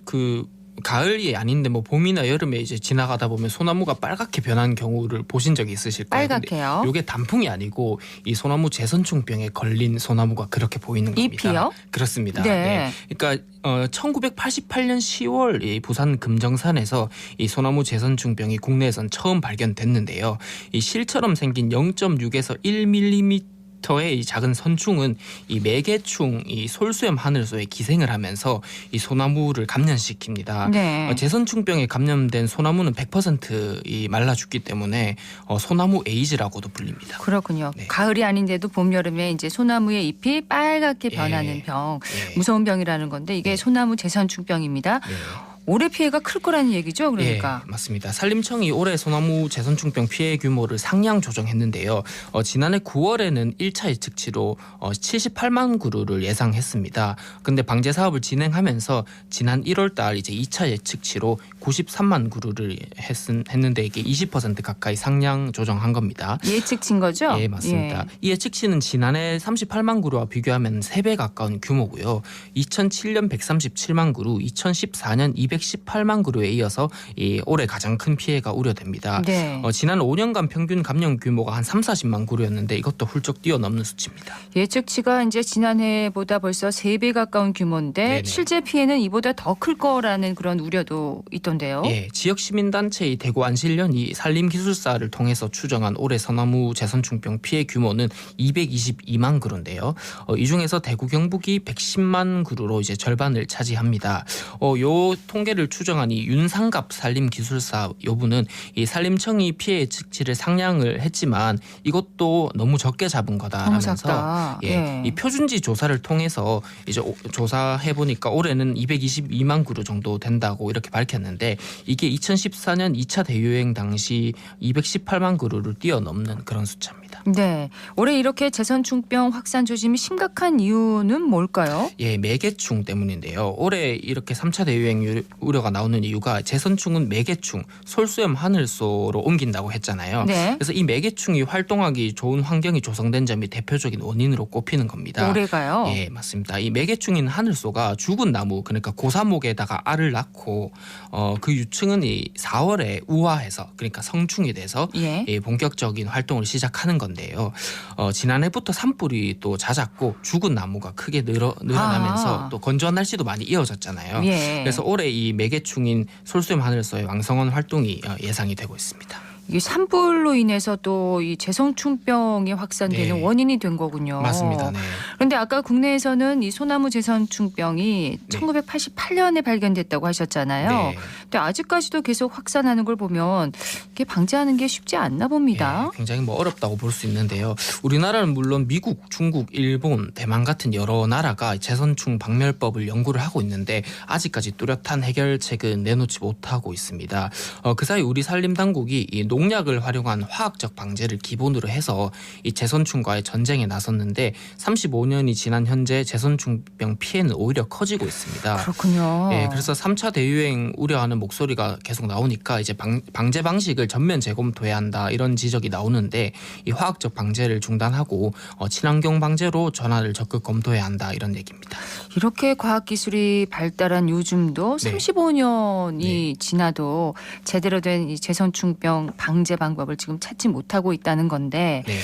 가을이 아닌데 뭐 봄이나 여름에 이제 지나가다 보면 소나무가 빨갛게 변한 경우를 보신 적이 있으실 거예요. 빨갛게요? 이게 단풍이 아니고 이 소나무 재선충병에 걸린 소나무가 그렇게 보이는 겁니다. 잎이요? 그렇습니다. 네. 그러니까 1988년 10월 이 부산 금정산에서 이 소나무 재선충병이 국내에선 처음 발견됐는데요. 이 실처럼 생긴 0.6에서 1mm 의 작은 선충은 이 매개충, 이 솔수염 하늘소에 기생을 하면서 이 소나무를 감염시킵니다. 네. 재선충병에 감염된 소나무는 100% 말라 죽기 때문에 소나무 에이즈라고도 불립니다. 그렇군요. 네. 가을이 아닌데도 봄, 여름에 이제 소나무의 잎이 빨갛게 변하는 병, 무서운 병이라는 건데 이게 소나무 재선충병입니다. 올해 피해가 클 거라는 얘기죠, 그러니까. 예, 맞습니다. 산림청이 올해 소나무 재선충병 피해 규모를 상향 조정했는데요. 지난해 9월에는 1차 예측치로 78만 그루를 예상했습니다. 근데 방제 사업을 진행하면서 지난 1월 달 이제 2차 예측치로 93만 그루를 했는데 이게 20% 가까이 상향 조정한 겁니다. 예측치인 거죠? 예, 맞습니다. 이 예측치는 지난해 38만 그루와 비교하면 3배 가까운 규모고요. 2007년 137만 그루, 2014년 218만 그루에 이어서 이 올해 가장 큰 피해가 우려됩니다. 네. 지난 5년간 평균 감염 규모가 한 3, 40만 그루였는데 이것도 훌쩍 뛰어넘는 수치입니다. 예측치가 이제 지난해보다 벌써 3배 가까운 규모인데 네네. 실제 피해는 이보다 더 클 거라는 그런 우려도 있던데요. 예, 지역 시민단체 대구 안실련이 산림기술사를 통해서 추정한 올해 소나무 재선충병 피해 규모는 222만 그루인데요. 이 중에서 대구 경북이 110만 그루로 이제 절반을 차지합니다. 요 통계를 추정한 이 윤상갑 산림기술사 여부는 이 산림청이 피해 예측치를 상향을 했지만 이것도 너무 적게 잡은 거다라면서 이 표준지 조사를 통해서 이제 조사해 보니까 올해는 222만 그루 정도 된다고 이렇게 밝혔는데 이게 2014년 2차 대유행 당시 218만 그루를 뛰어넘는 그런 숫자입니다. 네, 올해 이렇게 재선충병 확산 조짐이 심각한 이유는 뭘까요? 예, 매개충 때문인데요. 올해 이렇게 3차 대유행 우려가 나오는 이유가 재선충은 매개충, 솔수염 하늘소로 옮긴다고 했잖아요. 네. 그래서 이 매개충이 활동하기 좋은 환경이 조성된 점이 대표적인 원인으로 꼽히는 겁니다. 올해가요? 예, 맞습니다. 이 매개충인 하늘소가 죽은 나무, 그러니까 고사목에다가 알을 낳고 그 유충은 이 4월에 우화해서 그러니까 성충이 돼서 본격적인 활동을 시작하는 건데요. 지난해부터 산불이 또 잦았고 죽은 나무가 크게 늘어나면서 또 건조한 날씨도 많이 이어졌잖아요. 그래서 올해 이 매개충인 솔수염 하늘소의 왕성한 활동이 예상이 되고 있습니다. 이게 산불로 인해서 또 이 재선충병이 확산되는 원인이 된 거군요. 맞습니다. 네. 그런데 아까 국내에서는 이 소나무 재선충병이 1988년에 발견됐다고 하셨잖아요. 근데 아직까지도 계속 확산하는 걸 보면 이게 방지하는 게 쉽지 않나 봅니다. 굉장히 어렵다고 볼 수 있는데요. 우리나라는 물론 미국, 중국, 일본, 대만 같은 여러 나라가 재선충 박멸법을 연구를 하고 있는데 아직까지 뚜렷한 해결책은 내놓지 못하고 있습니다. 그 사이 우리 산림당국이 이 농약을 활용한 화학적 방제를 기본으로 해서 이 제선충과의 전쟁에 나섰는데 35년이 지난 현재 제선충병 피해는 오히려 커지고 있습니다. 그렇군요. 예, 그래서 3차 대유행 우려하는 목소리가 계속 나오니까 이제 방제 방식을 전면 재검토해야 한다 이런 지적이 나오는데 이 화학적 방제를 중단하고 친환경 방제로 전환을 적극 검토해야 한다 이런 얘기입니다. 이렇게 과학기술이 발달한 요즘도 네. 35년이 지나도 제대로 된 이 제선충병 방제 방법을 지금 찾지 못하고 있다는 건데 네.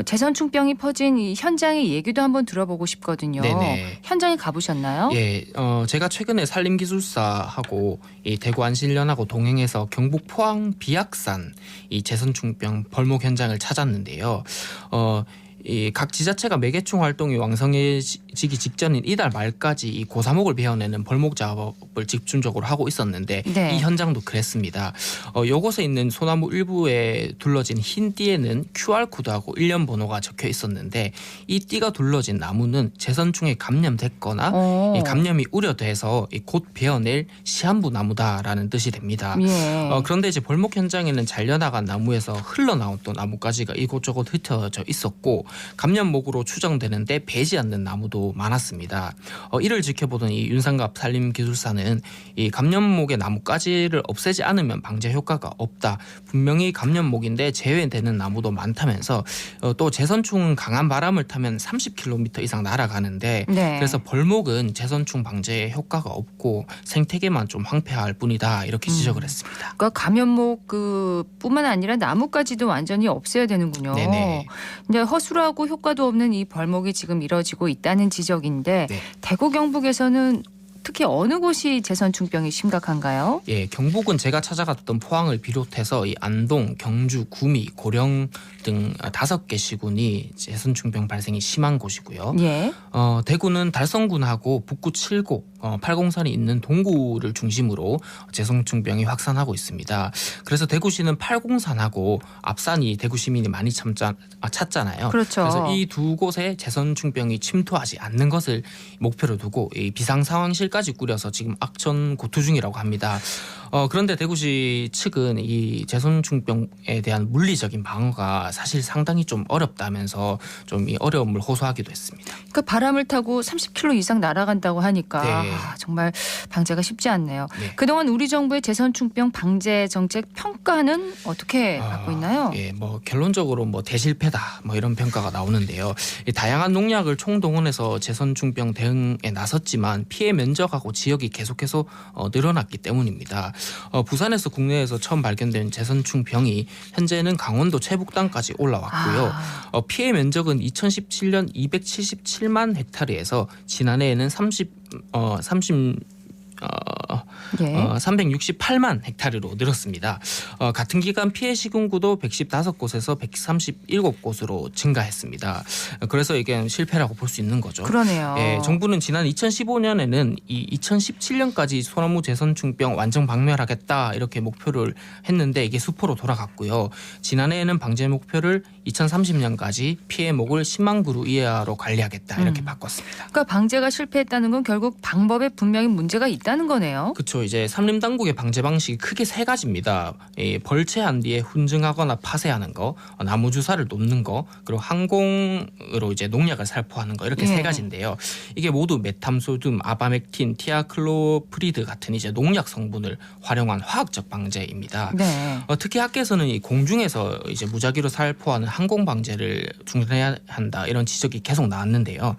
제선충병이 퍼진 이 현장의 얘기도 한번 들어보고 싶거든요. 네네. 현장에 가보셨나요? 예, 제가 최근에 산림기술사하고 이 대구 안실련하고 동행해서 경북 포항 비약산 이 제선충병 벌목 현장을 찾았는데요. 이 각 지자체가 매개총 활동이 왕성해지기 직전인 이달 말까지 이 고사목을 베어내는 벌목 작업을 집중적으로 하고 있었는데 네. 이 현장도 그랬습니다. 요곳에 있는 소나무 일부에 둘러진 흰 띠에는 QR코드하고 일련 번호가 적혀 있었는데 이 띠가 둘러진 나무는 제선충에 감염됐거나 이 감염이 우려돼서 곧 베어낼 시한부 나무다라는 뜻이 됩니다. 예. 그런데 이제 벌목 현장에는 잘려나간 나무에서 흘러나온 또 나뭇가지가 이곳저곳 흩어져 있었고 감염목으로 추정되는데 배지 않는 나무도 많았습니다. 이를 지켜보던 이 윤상갑 산림기술사는 이 감염목의 나뭇가지를 없애지 않으면 방제 효과가 없다. 분명히 감염목인데 제외되는 나무도 많다면서 또 제선충은 강한 바람을 타면 30km 이상 날아가는데 네. 그래서 벌목은 제선충 방제에 효과가 없고 생태계만 좀 황폐할 뿐이다 이렇게 지적을 했습니다. 그러니까 감염목 뿐만 아니라 나무까지도 완전히 없애야 되는군요. 네네. 근데 허술하고 효과도 없는 이 벌목이 지금 이뤄지고 있다는 지적인데 네. 대구 경북에서는 특히 어느 곳이 제선충병이 심각한가요? 예, 경북은 제가 찾아갔던 포항을 비롯해서 이 안동, 경주, 구미, 고령 등 5개 시군이 제선충병 발생이 심한 곳이고요. 예. 대구는 달성군하고 북구 7곡, 8공산이 있는 동구를 중심으로 제선충병이 확산하고 있습니다. 그래서 대구시는 8공산하고 앞산이 대구 시민이 많이 찾잖아요. 그렇죠. 그래서 이 두 곳에 제선충병이 침투하지 않는 것을 목표로 두고 이 비상상황실까지 꾸려서 지금 악천 고투 중이라고 합니다. 그런데 대구시 측은 이 제선충병에 대한 물리적인 방어가 사실 상당히 좀 어렵다면서 좀 이 어려움을 호소하기도 했습니다. 그러니까 바람을 타고 30km 이상 날아간다고 하니까 네. 정말 방제가 쉽지 않네요. 네. 그동안 우리 정부의 제선충병 방제 정책 평가는 어떻게 받고 있나요? 예, 결론적으로 대실패다 이런 평가가 나오는데요. 이 다양한 농약을 총동원해서 제선충병 대응에 나섰지만 피해 면적하고 지역이 계속해서 늘어났기 때문입니다. 부산에서 국내에서 처음 발견된 제선충병이 현재는 강원도 최북단까지 올라왔고요. 피해 면적은 2017년 277만 헥타르에서 지난해에는 368만 헥타르로 늘었습니다. 같은 기간 피해 시군구도 115곳에서 137곳으로 증가했습니다. 그래서 이게 실패라고 볼 수 있는 거죠. 그러네요. 예, 정부는 지난 2015년에는 이 2017년까지 소나무 제선충병 완전 박멸하겠다 이렇게 목표를 했는데 이게 수포로 돌아갔고요. 지난해에는 방제 목표를 2030년까지 피해목을 10만 그루 이하로 관리하겠다 이렇게 바꿨습니다. 그러니까 방제가 실패했다는 건 결국 방법에 분명히 문제가 있다는 거네요. 그렇죠. 이제 산림당국의 방제 방식이 크게 3가지입니다. 벌채한 뒤에 훈증하거나 파쇄하는 거, 나무 주사를 놓는 거, 그리고 항공으로 이제 농약을 살포하는 거 이렇게 3가지인데요. 이게 모두 메탐소듐, 아바맥틴, 티아클로프리드 같은 이제 농약 성분을 활용한 화학적 방제입니다. 네. 특히 학계에서는 이 공중에서 이제 무작위로 살포하는 항공 방제를 중단해야 한다 이런 지적이 계속 나왔는데요.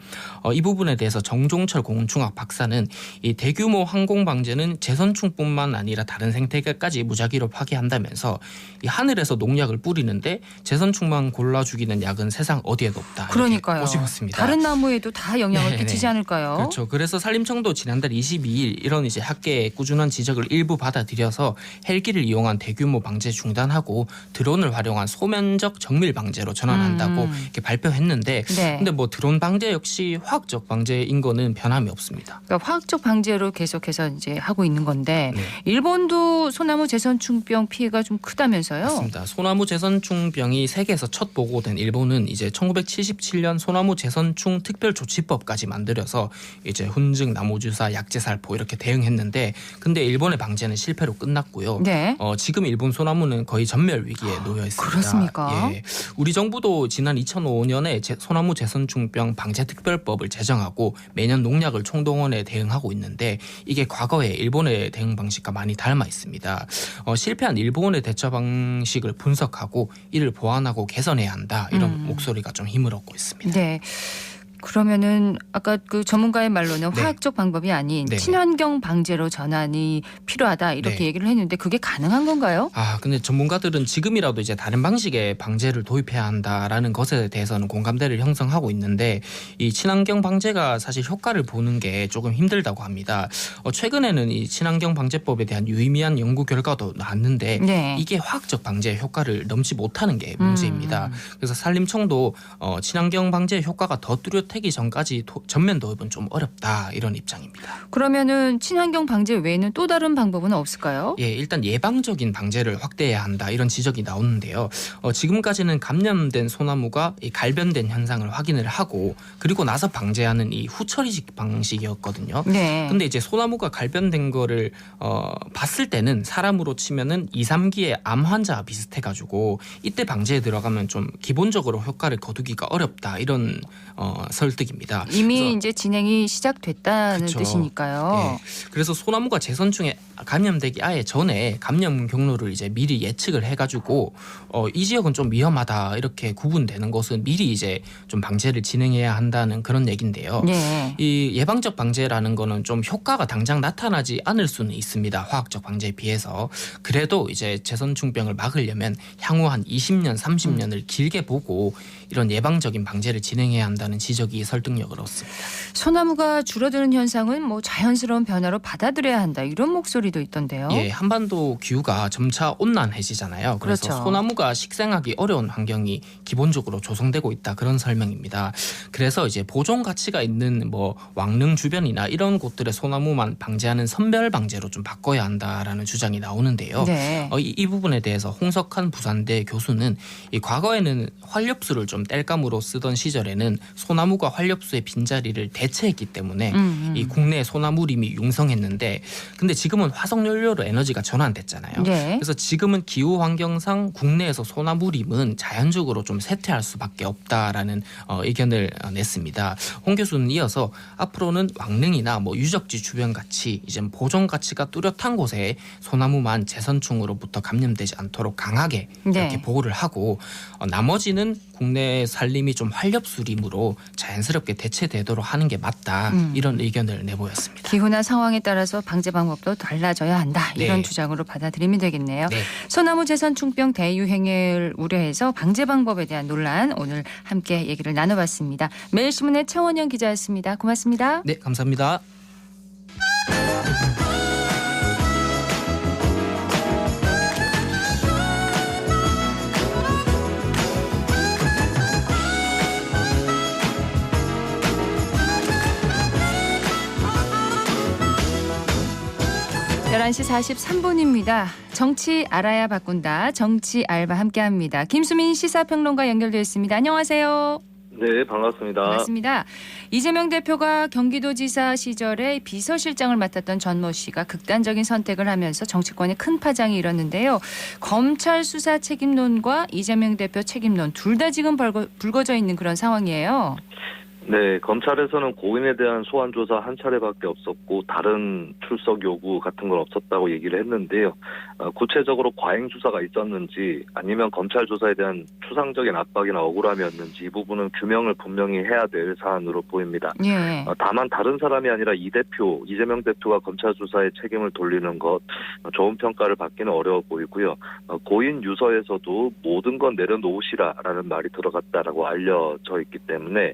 이 부분에 대해서 정종철 공중학 박사는 이 대규모 항공 방제는 제선충뿐만 아니라 다른 생태계까지 무작위로 파괴한다면서 이 하늘에서 농약을 뿌리는데 제선충만 골라 죽이는 약은 세상 어디에도 없다. 그러니까요. 꼬집었습니다. 다른 나무에도 다 영향을 끼치지 않을까요? 그렇죠. 그래서 산림청도 지난달 22일 이런 이제 학계의 꾸준한 지적을 일부 받아들여서 헬기를 이용한 대규모 방제 중단하고 드론을 활용한 소면적 정밀 방제로 전환한다고 이렇게 발표했는데, 근데 드론 방제 역시 화학적 방제인 거는 변함이 없습니다. 그러니까 화학적 방제로 계속 지적해서 이제 하고 있는 건데 네. 일본도 소나무 제선충병 피해가 좀 크다면서요? 맞습니다. 소나무 제선충병이 세계에서 첫 보고된 일본은 이제 1977년 소나무 제선충 특별조치법까지 만들어서 이제 훈증, 나무주사, 약재살포 이렇게 대응했는데 근데 일본의 방제는 실패로 끝났고요. 네. 지금 일본 소나무는 거의 전멸 위기에 놓여 있습니다. 그렇습니까? 예. 우리 정부도 지난 2005년에 소나무 제선충병 방제 특별법을 제정하고 매년 농약을 총동원해 대응하고 있는데 이게 과거에 일본의 대응 방식과 많이 닮아 있습니다. 실패한 일본의 대처 방식을 분석하고 이를 보완하고 개선해야 한다 이런 목소리가 좀 힘을 얻고 있습니다. 네. 그러면은 아까 그 전문가의 말로는 네. 화학적 방법이 아닌 네. 친환경 방제로 전환이 필요하다 이렇게 네. 얘기를 했는데 그게 가능한 건가요? 근데 전문가들은 지금이라도 이제 다른 방식의 방제를 도입해야 한다라는 것에 대해서는 공감대를 형성하고 있는데 이 친환경 방제가 사실 효과를 보는 게 조금 힘들다고 합니다. 최근에는 이 친환경 방제법에 대한 유의미한 연구 결과도 나왔는데 네. 이게 화학적 방제의 효과를 넘지 못하는 게 문제입니다. 그래서 산림청도 친환경 방제의 효과가 더 뚜렷하기 전까지 전면 도입은 좀 어렵다 이런 입장입니다. 그러면은 친환경 방제 외에는 또 다른 방법은 없을까요? 예, 일단 예방적인 방제를 확대해야 한다 이런 지적이 나오는데요. 지금까지는 감염된 소나무가 이 갈변된 현상을 확인을 하고 그리고 나서 방제하는 이 후처리식 방식이었거든요. 네. 근데 이제 소나무가 갈변된 거를 봤을 때는 사람으로 치면은 2, 3기의 암 환자와 비슷해가지고 이때 방제에 들어가면 좀 기본적으로 효과를 거두기가 어렵다 이런 설득입니다. 이미 그래서 이제 진행이 시작됐다는 그쵸. 뜻이니까요. 예. 그래서 소나무가 제선충에 감염되기 아예 전에 감염 경로를 이제 미리 예측을 해가지고 이 지역은 좀 위험하다 이렇게 구분되는 것은 미리 이제 좀 방제를 진행해야 한다는 그런 얘기인데요. 네. 이 예방적 방제라는 거는 좀 효과가 당장 나타나지 않을 수는 있습니다. 화학적 방제에 비해서. 그래도 이제 제선충병을 막으려면 향후 한 20년, 30년을 길게 보고 이런 예방적인 방제를 진행해야 한다는 지적이 설득력을 얻습니다. 소나무가 줄어드는 현상은 뭐 자연스러운 변화로 받아들여야 한다 이런 목소리도 있던데요. 예, 한반도 기후가 점차 온난해지잖아요. 그래서 그렇죠. 소나무가 식생하기 어려운 환경이 기본적으로 조성되고 있다 그런 설명입니다. 그래서 이제 보존 가치가 있는 뭐 왕릉 주변이나 이런 곳들의 소나무만 방제하는 선별 방제로 좀 바꿔야 한다라는 주장이 나오는데요. 네. 이 부분에 대해서 홍석한 부산대 교수는 이 과거에는 활엽수를 좀 땔감으로 쓰던 시절에는 소나무가 활엽수의 빈자리를 대체했기 때문에 이 국내 소나무림이 융성했는데 근데 지금은 화석연료로 에너지가 전환됐잖아요. 네. 그래서 지금은 기후 환경상 국내에서 소나무림은 자연적으로 좀 쇠퇴할 수밖에 없다라는 의견을 냈습니다. 홍 교수는 이어서 앞으로는 왕릉이나 뭐 유적지 주변 같이 이제 보존 가치가 뚜렷한 곳에 소나무만 제선충으로부터 감염되지 않도록 강하게 이렇게 네. 보호를 하고 나머지는 국내 산림이 좀 활엽수림으로 자연스럽게 대체되도록 하는 게 맞다 이런 의견을 내보였습니다. 기후나 상황에 따라서 방제 방법도 달라져야 한다. 이런 네. 주장으로 받아들이면 되겠네요. 네. 소나무 제선충병 대유행을 우려해서 방제 방법에 대한 논란 오늘 함께 얘기를 나눠봤습니다. 매일신문의 최원영 기자였습니다. 고맙습니다. 네, 감사합니다. 열한 시 43분입니다. 정치 알아야 바꾼다. 정치 알바 함께합니다. 김수민 시사평론가 연결되어 있습니다. 안녕하세요. 네, 반갑습니다. 반갑습니다. 이재명 대표가 경기도지사 시절에 비서실장을 맡았던 전모 씨가 극단적인 선택을 하면서 정치권에 큰 파장이 일었는데요. 검찰 수사 책임론과 이재명 대표 책임론 둘 다 지금 불거져 있는 그런 상황이에요. 네, 검찰에서는 고인에 대한 소환 조사 한 차례밖에 없었고 다른 출석 요구 같은 건 없었다고 얘기를 했는데요. 구체적으로 과잉 수사가 있었는지 아니면 검찰 조사에 대한 추상적인 압박이나 억울함이었는지 이 부분은 규명을 분명히 해야 될 사안으로 보입니다. 예. 다만 다른 사람이 아니라 이재명 대표가 검찰 수사에 책임을 돌리는 것 좋은 평가를 받기는 어려워 보이고요. 고인 유서에서도 모든 건 내려놓으시라라는 말이 들어갔다라고 알려져 있기 때문에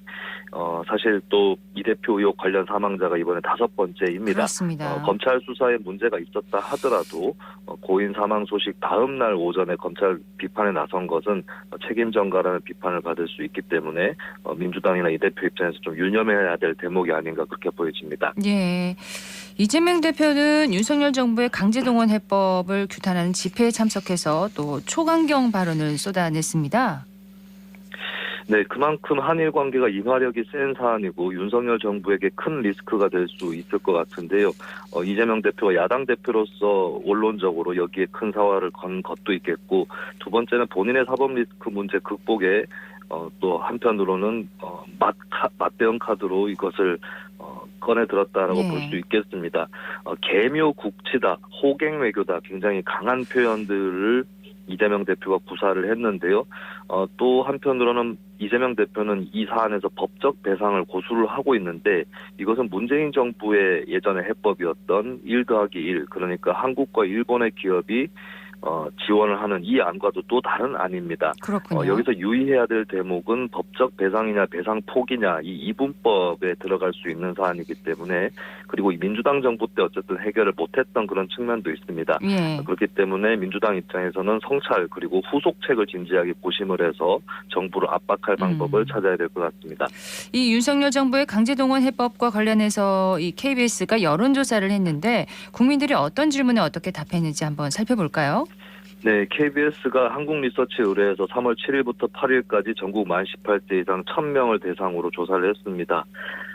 사실 또 이 대표 의혹 관련 사망자가 이번에 5번째입니다. 그렇습니다. 검찰 수사에 문제가 있었다 하더라도 고인 사망 소식 다음 날 오전에 검찰 비판에 나선 것은 책임 전가라는 비판을 받을 수 있기 때문에 민주당이나 이 대표 입장에서 좀 유념해야 될 대목이 아닌가 그렇게 보여집니다. 예. 이재명 대표는 윤석열 정부의 강제동원 해법을 규탄하는 집회에 참석해서 또 초강경 발언을 쏟아냈습니다. 네, 그만큼 한일 관계가 인화력이 센 사안이고 윤석열 정부에게 큰 리스크가 될 수 있을 것 같은데요. 이재명 대표가 야당 대표로서 원론적으로 여기에 큰 사활을 건 것도 있겠고, 두 번째는 본인의 사법 리스크 문제 극복에 또 한편으로는 맞대응 카드로 이것을 꺼내 들었다라고 볼 수 있겠습니다. 개묘국치다, 호갱 외교다, 굉장히 강한 표현들을 이재명 대표가 구사를 했는데요. 또 한편으로는 이재명 대표는 이 사안에서 법적 배상을 고수를 하고 있는데, 이것은 문재인 정부의 예전의 해법이었던 1+1, 그러니까 한국과 일본의 기업이 지원을 하는 이 안과도 또 다른 안입니다. 그렇군요. 여기서 유의해야 될 대목은 법적 배상이냐 배상 폭이냐 이 이분법에 들어갈 수 있는 사안이기 때문에, 그리고 민주당 정부 때 어쨌든 해결을 못했던 그런 측면도 있습니다. 예. 그렇기 때문에 민주당 입장에서는 성찰 그리고 후속책을 진지하게 고심을 해서 정부를 압박할 방법을 찾아야 될 것 같습니다. 이 윤석열 정부의 강제동원 해법과 관련해서 이 KBS가 여론조사를 했는데 국민들이 어떤 질문에 어떻게 답했는지 한번 살펴볼까요? 네, KBS가 한국리서치에 의뢰해서 3월 7일부터 8일까지 전국 만 18세 이상 1000명을 대상으로 조사를 했습니다.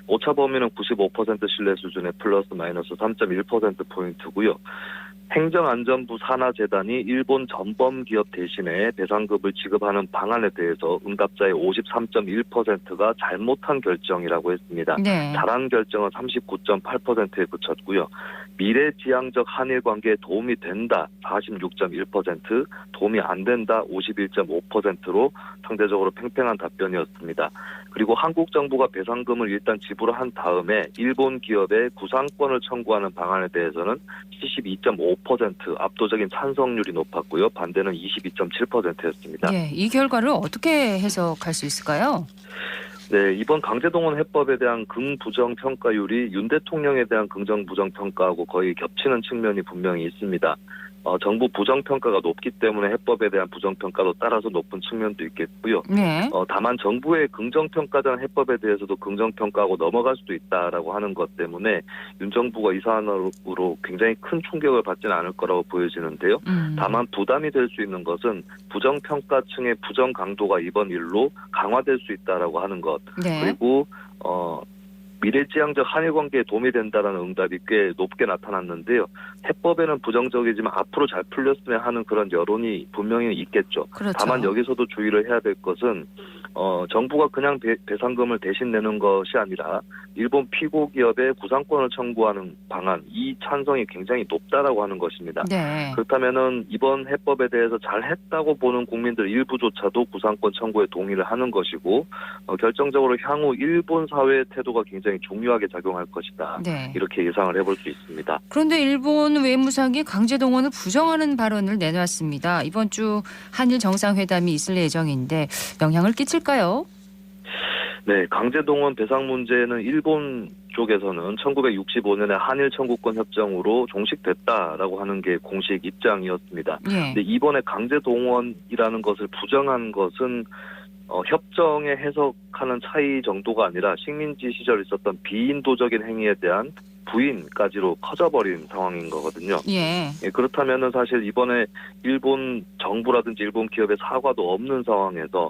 오차 범위는 95% 신뢰 수준의 플러스 마이너스 3.1%포인트고요. 행정안전부 산하재단이 일본 전범 기업 대신에 배상금을 지급하는 방안에 대해서 응답자의 53.1%가 잘못한 결정이라고 했습니다. 네. 잘한 결정은 39.8%에 그쳤고요. 미래지향적 한일 관계에 도움이 된다 46.1%, 도움이 안 된다 51.5%로 상대적으로 팽팽한 답변이었습니다. 그리고 한국 정부가 배상금을 일단 지불한 다음에 일본 기업의 구상권을 청구하는 방안에 대해서는 72.5% 압도적인 찬성률이 높았고요. 반대는 22.7%였습니다. 예, 이 결과를 어떻게 해석할 수 있을까요? 네, 이번 강제동원 해법에 대한 긍부정 평가율이 윤 대통령에 대한 긍정 부정 평가하고 거의 겹치는 측면이 분명히 있습니다. 정부 부정 평가가 높기 때문에 해법에 대한 부정 평가도 따라서 높은 측면도 있겠고요. 네. 다만 정부의 긍정 평가전 해법에 대해서도 긍정 평가하고 넘어갈 수도 있다라고 하는 것 때문에 윤 정부가 이 사안으로 굉장히 큰 충격을 받지는 않을 거라고 보여지는데요. 다만 부담이 될 수 있는 것은 부정 평가층의 부정 강도가 이번 일로 강화될 수 있다라고 하는 것. 네. 그리고 미래지향적 한일 관계에 도움이 된다라는 응답이 꽤 높게 나타났는데요. 해법에는 부정적이지만 앞으로 잘 풀렸으면 하는 그런 여론이 분명히 있겠죠. 그렇죠. 다만 여기서도 주의를 해야 될 것은 정부가 그냥 배상금을 대신 내는 것이 아니라 일본 피고 기업의 구상권을 청구하는 방안, 이 찬성이 굉장히 높다라고 하는 것입니다. 네. 그렇다면은 이번 해법에 대해서 잘했다고 보는 국민들 일부조차도 구상권 청구에 동의를 하는 것이고, 결정적으로 향후 일본 사회의 태도가 굉장히 중요하게 작용할 것이다. 네. 이렇게 예상을 해볼 수 있습니다. 그런데 일본 외무상이 강제동원을 부정하는 발언을 내놨습니다. 이번 주 한일 정상회담이 있을 예정인데 영향을 끼칠까요? 네, 강제동원 배상 문제는 일본 쪽에서는 1965년에 한일 청구권 협정으로 종식됐다라고 하는 게 공식 입장이었습니다. 예. 근데 이번에 강제동원이라는 것을 부정한 것은 협정의 해석하는 차이 정도가 아니라 식민지 시절 있었던 비인도적인 행위에 대한 부인까지로 커져버린 상황인 거거든요. 예. 그렇다면은 사실 이번에 일본 정부라든지 일본 기업의 사과도 없는 상황에서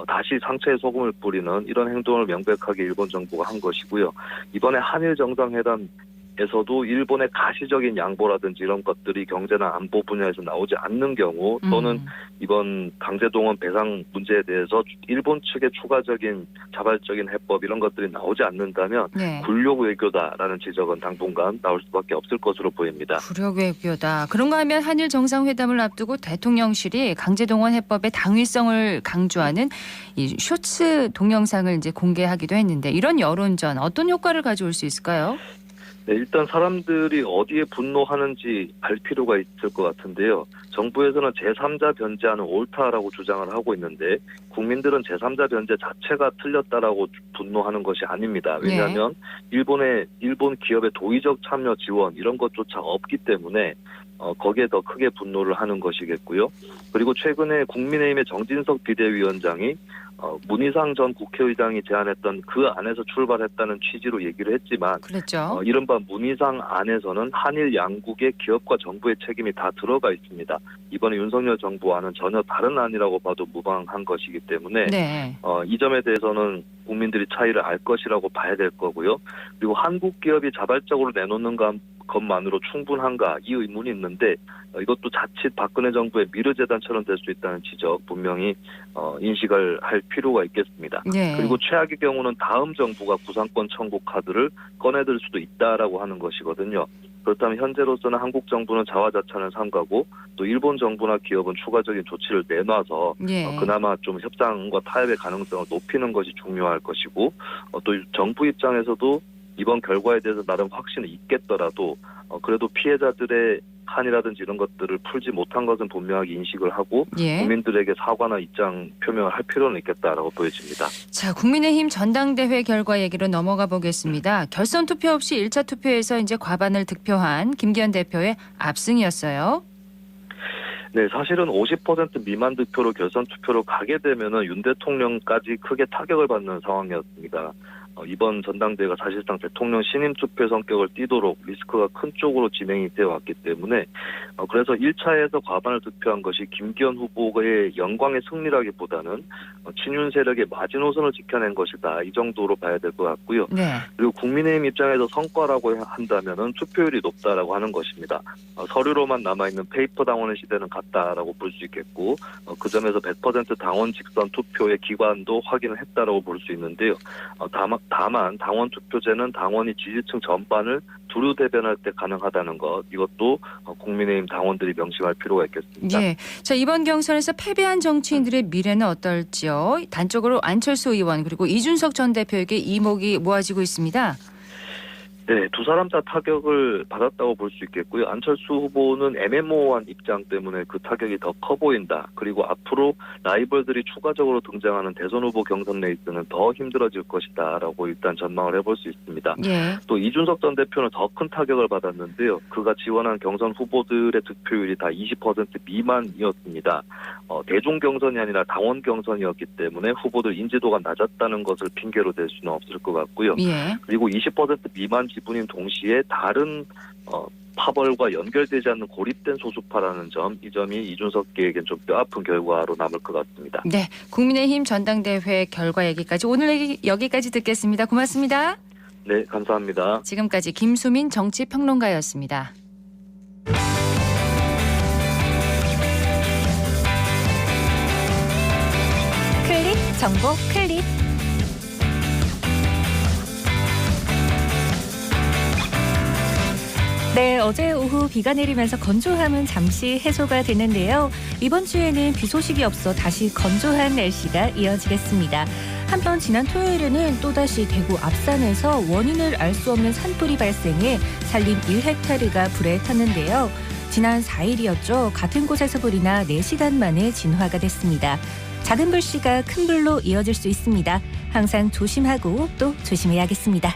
다시 상처에 소금을 뿌리는 이런 행동을 명백하게 일본 정부가 한 것이고요. 이번에 한일 정상회담에서도 일본의 가시적인 양보라든지 이런 것들이 경제나 안보 분야에서 나오지 않는 경우, 또는 이번 강제동원 배상 문제에 대해서 일본 측의 추가적인 자발적인 해법 이런 것들이 나오지 않는다면 네. 굴욕 외교다라는 지적은 당분간 나올 수밖에 없을 것으로 보입니다. 굴욕 외교다. 그런가 하면 한일 정상회담을 앞두고 대통령실이 강제동원 해법의 당위성을 강조하는 이 쇼츠 동영상을 이제 공개하기도 했는데, 이런 여론전 어떤 효과를 가져올 수 있을까요? 네, 일단 사람들이 어디에 분노하는지 알 필요가 있을 것 같은데요. 정부에서는 제3자 변제하는 옳다라고 주장을 하고 있는데, 국민들은 제3자 변제 자체가 틀렸다라고 분노하는 것이 아닙니다. 왜냐하면 일본 기업의 도의적 참여 지원 이런 것조차 없기 때문에 거기에 더 크게 분노를 하는 것이겠고요. 그리고 최근에 국민의힘의 정진석 비대위원장이 문희상 전 국회의장이 제안했던 그 안에서 출발했다는 취지로 얘기를 했지만 그랬죠. 이른바 문희상 안에서는 한일 양국의 기업과 정부의 책임이 다 들어가 있습니다. 이번에 윤석열 정부와는 전혀 다른 안이라고 봐도 무방한 것이기 때문에 네. 이 점에 대해서는 국민들이 차이를 알 것이라고 봐야 될 거고요. 그리고 한국 기업이 자발적으로 내놓는 것만으로 충분한가 이 의문이 있는데 이것도 자칫 박근혜 정부의 미르재단처럼 될 수 있다는 지적 분명히 인식을 할 필요가 있겠습니다. 네. 그리고 최악의 경우는 다음 정부가 구상권 청구 카드를 꺼내들 수도 있다라고 하는 것이거든요. 그렇다면 현재로서는 한국 정부는 자화자찬을 삼가고 또 일본 정부나 기업은 추가적인 조치를 내놔서 예. 그나마 좀 협상과 타협의 가능성을 높이는 것이 중요할 것이고 또 정부 입장에서도 이번 결과에 대해서 나름 확신이 있겠더라도 그래도 피해자들의 한이라든지 이런 것들을 풀지 못한 것은 분명하게 인식을 하고 예. 국민들에게 사과나 입장 표명을 할 필요는 있겠다라고 보여집니다. 자, 국민의힘 전당대회 결과 얘기로 넘어가 보겠습니다. 결선 투표 없이 1차 투표에서 이제 과반을 득표한 김기현 대표의 압승이었어요. 네, 사실은 50% 미만 득표로 결선 투표로 가게 되면은 윤 대통령까지 크게 타격을 받는 상황이었습니다. 이번 전당대회가 사실상 대통령 신임 투표 성격을 띠도록 리스크가 큰 쪽으로 진행이 되어 왔기 때문에 그래서 1차에서 과반을 득표한 것이 김기현 후보의 영광의 승리라기보다는 친윤 세력의 마지노선을 지켜낸 것이다. 이 정도로 봐야 될 것 같고요. 네. 그리고 국민의힘 입장에서 성과라고 한다면은 투표율이 높다라고 하는 것입니다. 서류로만 남아있는 페이퍼 당원의 시대는 갔다라고 볼 수 있겠고 그 점에서 100% 당원 직선 투표의 기관도 확인을 했다라고 볼 수 있는데요. 다만 당원 투표제는 당원이 지지층 전반을 두루 대변할 때 가능하다는 것 이것도 국민의힘 당원들이 명심할 필요가 있겠습니다. 예. 자, 이번 경선에서 패배한 정치인들의 미래는 어떨지요? 단적으로 안철수 의원 그리고 이준석 전 대표에게 이목이 모아지고 있습니다. 네, 두 사람 다 타격을 받았다고 볼 수 있겠고요. 안철수 후보는 애매모호한 입장 때문에 그 타격이 더 커 보인다. 그리고 앞으로 라이벌들이 추가적으로 등장하는 대선 후보 경선 레이스는 더 힘들어질 것이다라고 일단 전망을 해볼 수 있습니다. 예. 또 이준석 전 대표는 더 큰 타격을 받았는데요. 그가 지원한 경선 후보들의 득표율이 다 20% 미만이었습니다. 대중 경선이 아니라 당원 경선이었기 때문에 후보들 인지도가 낮았다는 것을 핑계로 댈 수는 없을 것 같고요. 예. 그리고 20% 미만 지분인 동시에 다른 파벌과 연결되지 않는 고립된 소수파라는 점, 이 점이 이준석계에겐 좀 뼈아픈 결과로 남을 것 같습니다. 네, 국민의힘 전당대회 결과 얘기까지 오늘 여기까지 듣겠습니다. 고맙습니다. 네, 감사합니다. 지금까지 김수민 정치평론가였습니다. 클릭 정보 클릭. 네, 어제 오후 비가 내리면서 건조함은 잠시 해소가 됐는데요. 이번 주에는 비 소식이 없어 다시 건조한 날씨가 이어지겠습니다. 한편 지난 토요일에는 또다시 대구 압산에서 원인을 알 수 없는 산불이 발생해 산림 1헥타르가 불에 탔는데요. 지난 4일이었죠. 같은 곳에서 불이 나 4시간 만에 진화가 됐습니다. 작은 불씨가 큰 불로 이어질 수 있습니다. 항상 조심하고 또 조심해야겠습니다.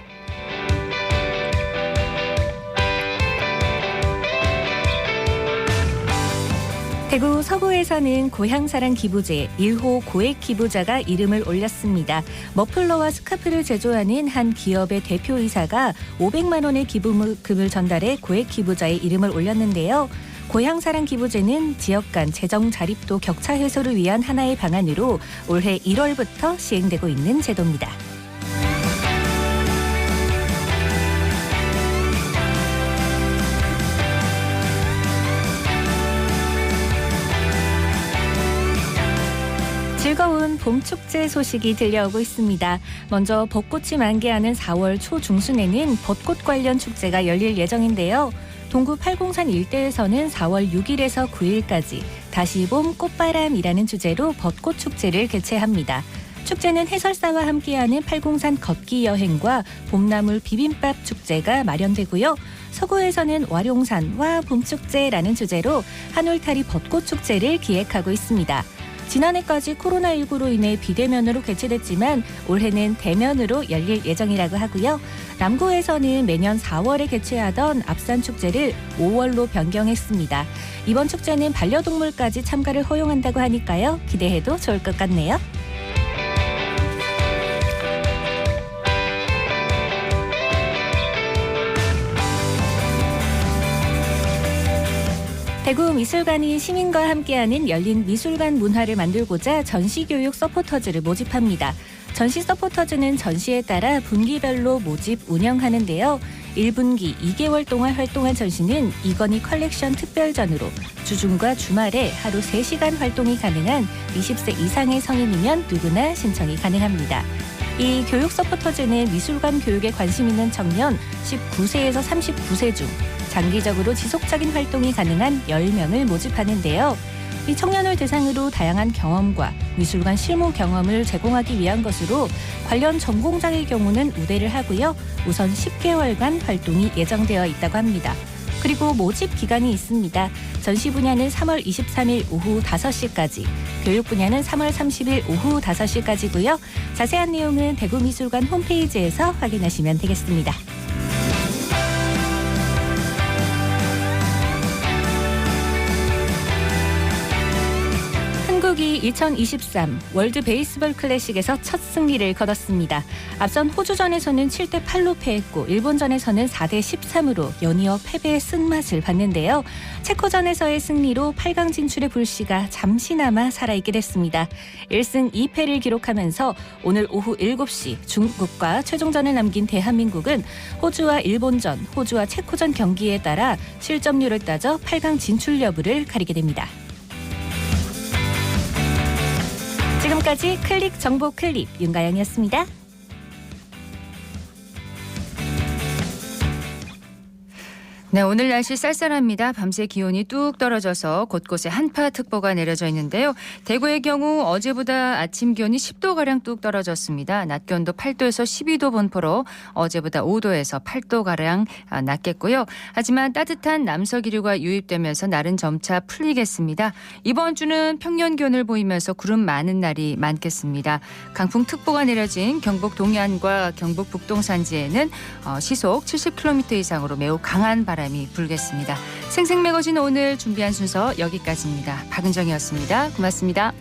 대구 서구에서는 고향사랑 기부제 1호 고액 기부자가 이름을 올렸습니다. 머플러와 스카프를 제조하는 한 기업의 대표이사가 500만 원의 기부금을 전달해 고액 기부자의 이름을 올렸는데요. 고향사랑 기부제는 지역 간 재정 자립도 격차 해소를 위한 하나의 방안으로 올해 1월부터 시행되고 있는 제도입니다. 즐거운 봄축제 소식이 들려오고 있습니다. 먼저 벚꽃이 만개하는 4월 초중순에는 벚꽃 관련 축제가 열릴 예정인데요. 동구 팔공산 일대에서는 4월 6일에서 9일까지 다시 봄 꽃바람이라는 주제로 벚꽃 축제를 개최합니다. 축제는 해설사와 함께하는 팔공산 걷기 여행과 봄나물 비빔밥 축제가 마련되고요. 서구에서는 와룡산와 봄축제라는 주제로 한울타리 벚꽃 축제를 기획하고 있습니다. 지난해까지 코로나19로 인해 비대면으로 개최됐지만 올해는 대면으로 열릴 예정이라고 하고요. 남구에서는 매년 4월에 개최하던 압산축제를 5월로 변경했습니다. 이번 축제는 반려동물까지 참가를 허용한다고 하니까요. 기대해도 좋을 것 같네요. 대구 미술관이 시민과 함께하는 열린 미술관 문화를 만들고자 전시교육 서포터즈를 모집합니다. 전시 서포터즈는 전시에 따라 분기별로 모집 운영하는데요. 1분기 2개월 동안 활동한 전시는 이건희 컬렉션 특별전으로 주중과 주말에 하루 3시간 활동이 가능한 20세 이상의 성인이면 누구나 신청이 가능합니다. 이 교육 서포터즈는 미술관 교육에 관심 있는 청년 19세에서 39세 중 장기적으로 지속적인 활동이 가능한 10명을 모집하는데요. 이 청년을 대상으로 다양한 경험과 미술관 실무 경험을 제공하기 위한 것으로 관련 전공자의 경우는 우대를 하고요. 우선 10개월간 활동이 예정되어 있다고 합니다. 그리고 모집 기간이 있습니다. 전시 분야는 3월 23일 오후 5시까지, 교육 분야는 3월 30일 오후 5시까지고요. 자세한 내용은 대구미술관 홈페이지에서 확인하시면 되겠습니다. 한국이 2023 월드 베이스볼 클래식에서 첫 승리를 거뒀습니다. 앞선 호주전에서는 7대8로 패했고 일본전에서는 4대13으로 연이어 패배의 쓴맛을 봤는데요. 체코전에서의 승리로 8강 진출의 불씨가 잠시나마 살아있게 됐습니다. 1승 2패를 기록하면서 오늘 오후 7시 중국과 최종전을 남긴 대한민국은 호주와 일본전, 호주와 체코전 경기에 따라 실점률을 따져 8강 진출 여부를 가리게 됩니다. 지금까지 클릭 정보 클립 윤가영이었습니다. 네, 오늘 날씨 쌀쌀합니다. 밤새 기온이 뚝 떨어져서 곳곳에 한파특보가 내려져 있는데요. 대구의 경우 어제보다 아침 기온이 10도가량 뚝 떨어졌습니다. 낮 기온도 8도에서 12도 분포로 어제보다 5도에서 8도가량 낮겠고요. 하지만 따뜻한 남서기류가 유입되면서 날은 점차 풀리겠습니다. 이번 주는 평년 기온을 보이면서 구름 많은 날이 많겠습니다. 강풍특보가 내려진 경북 동해안과 경북 북동 산지에는 시속 70km 이상으로 매우 강한 바람이 불겠습니다. 생생매거진 오늘 준비한 순서 여기까지입니다. 박은정이었습니다. 고맙습니다.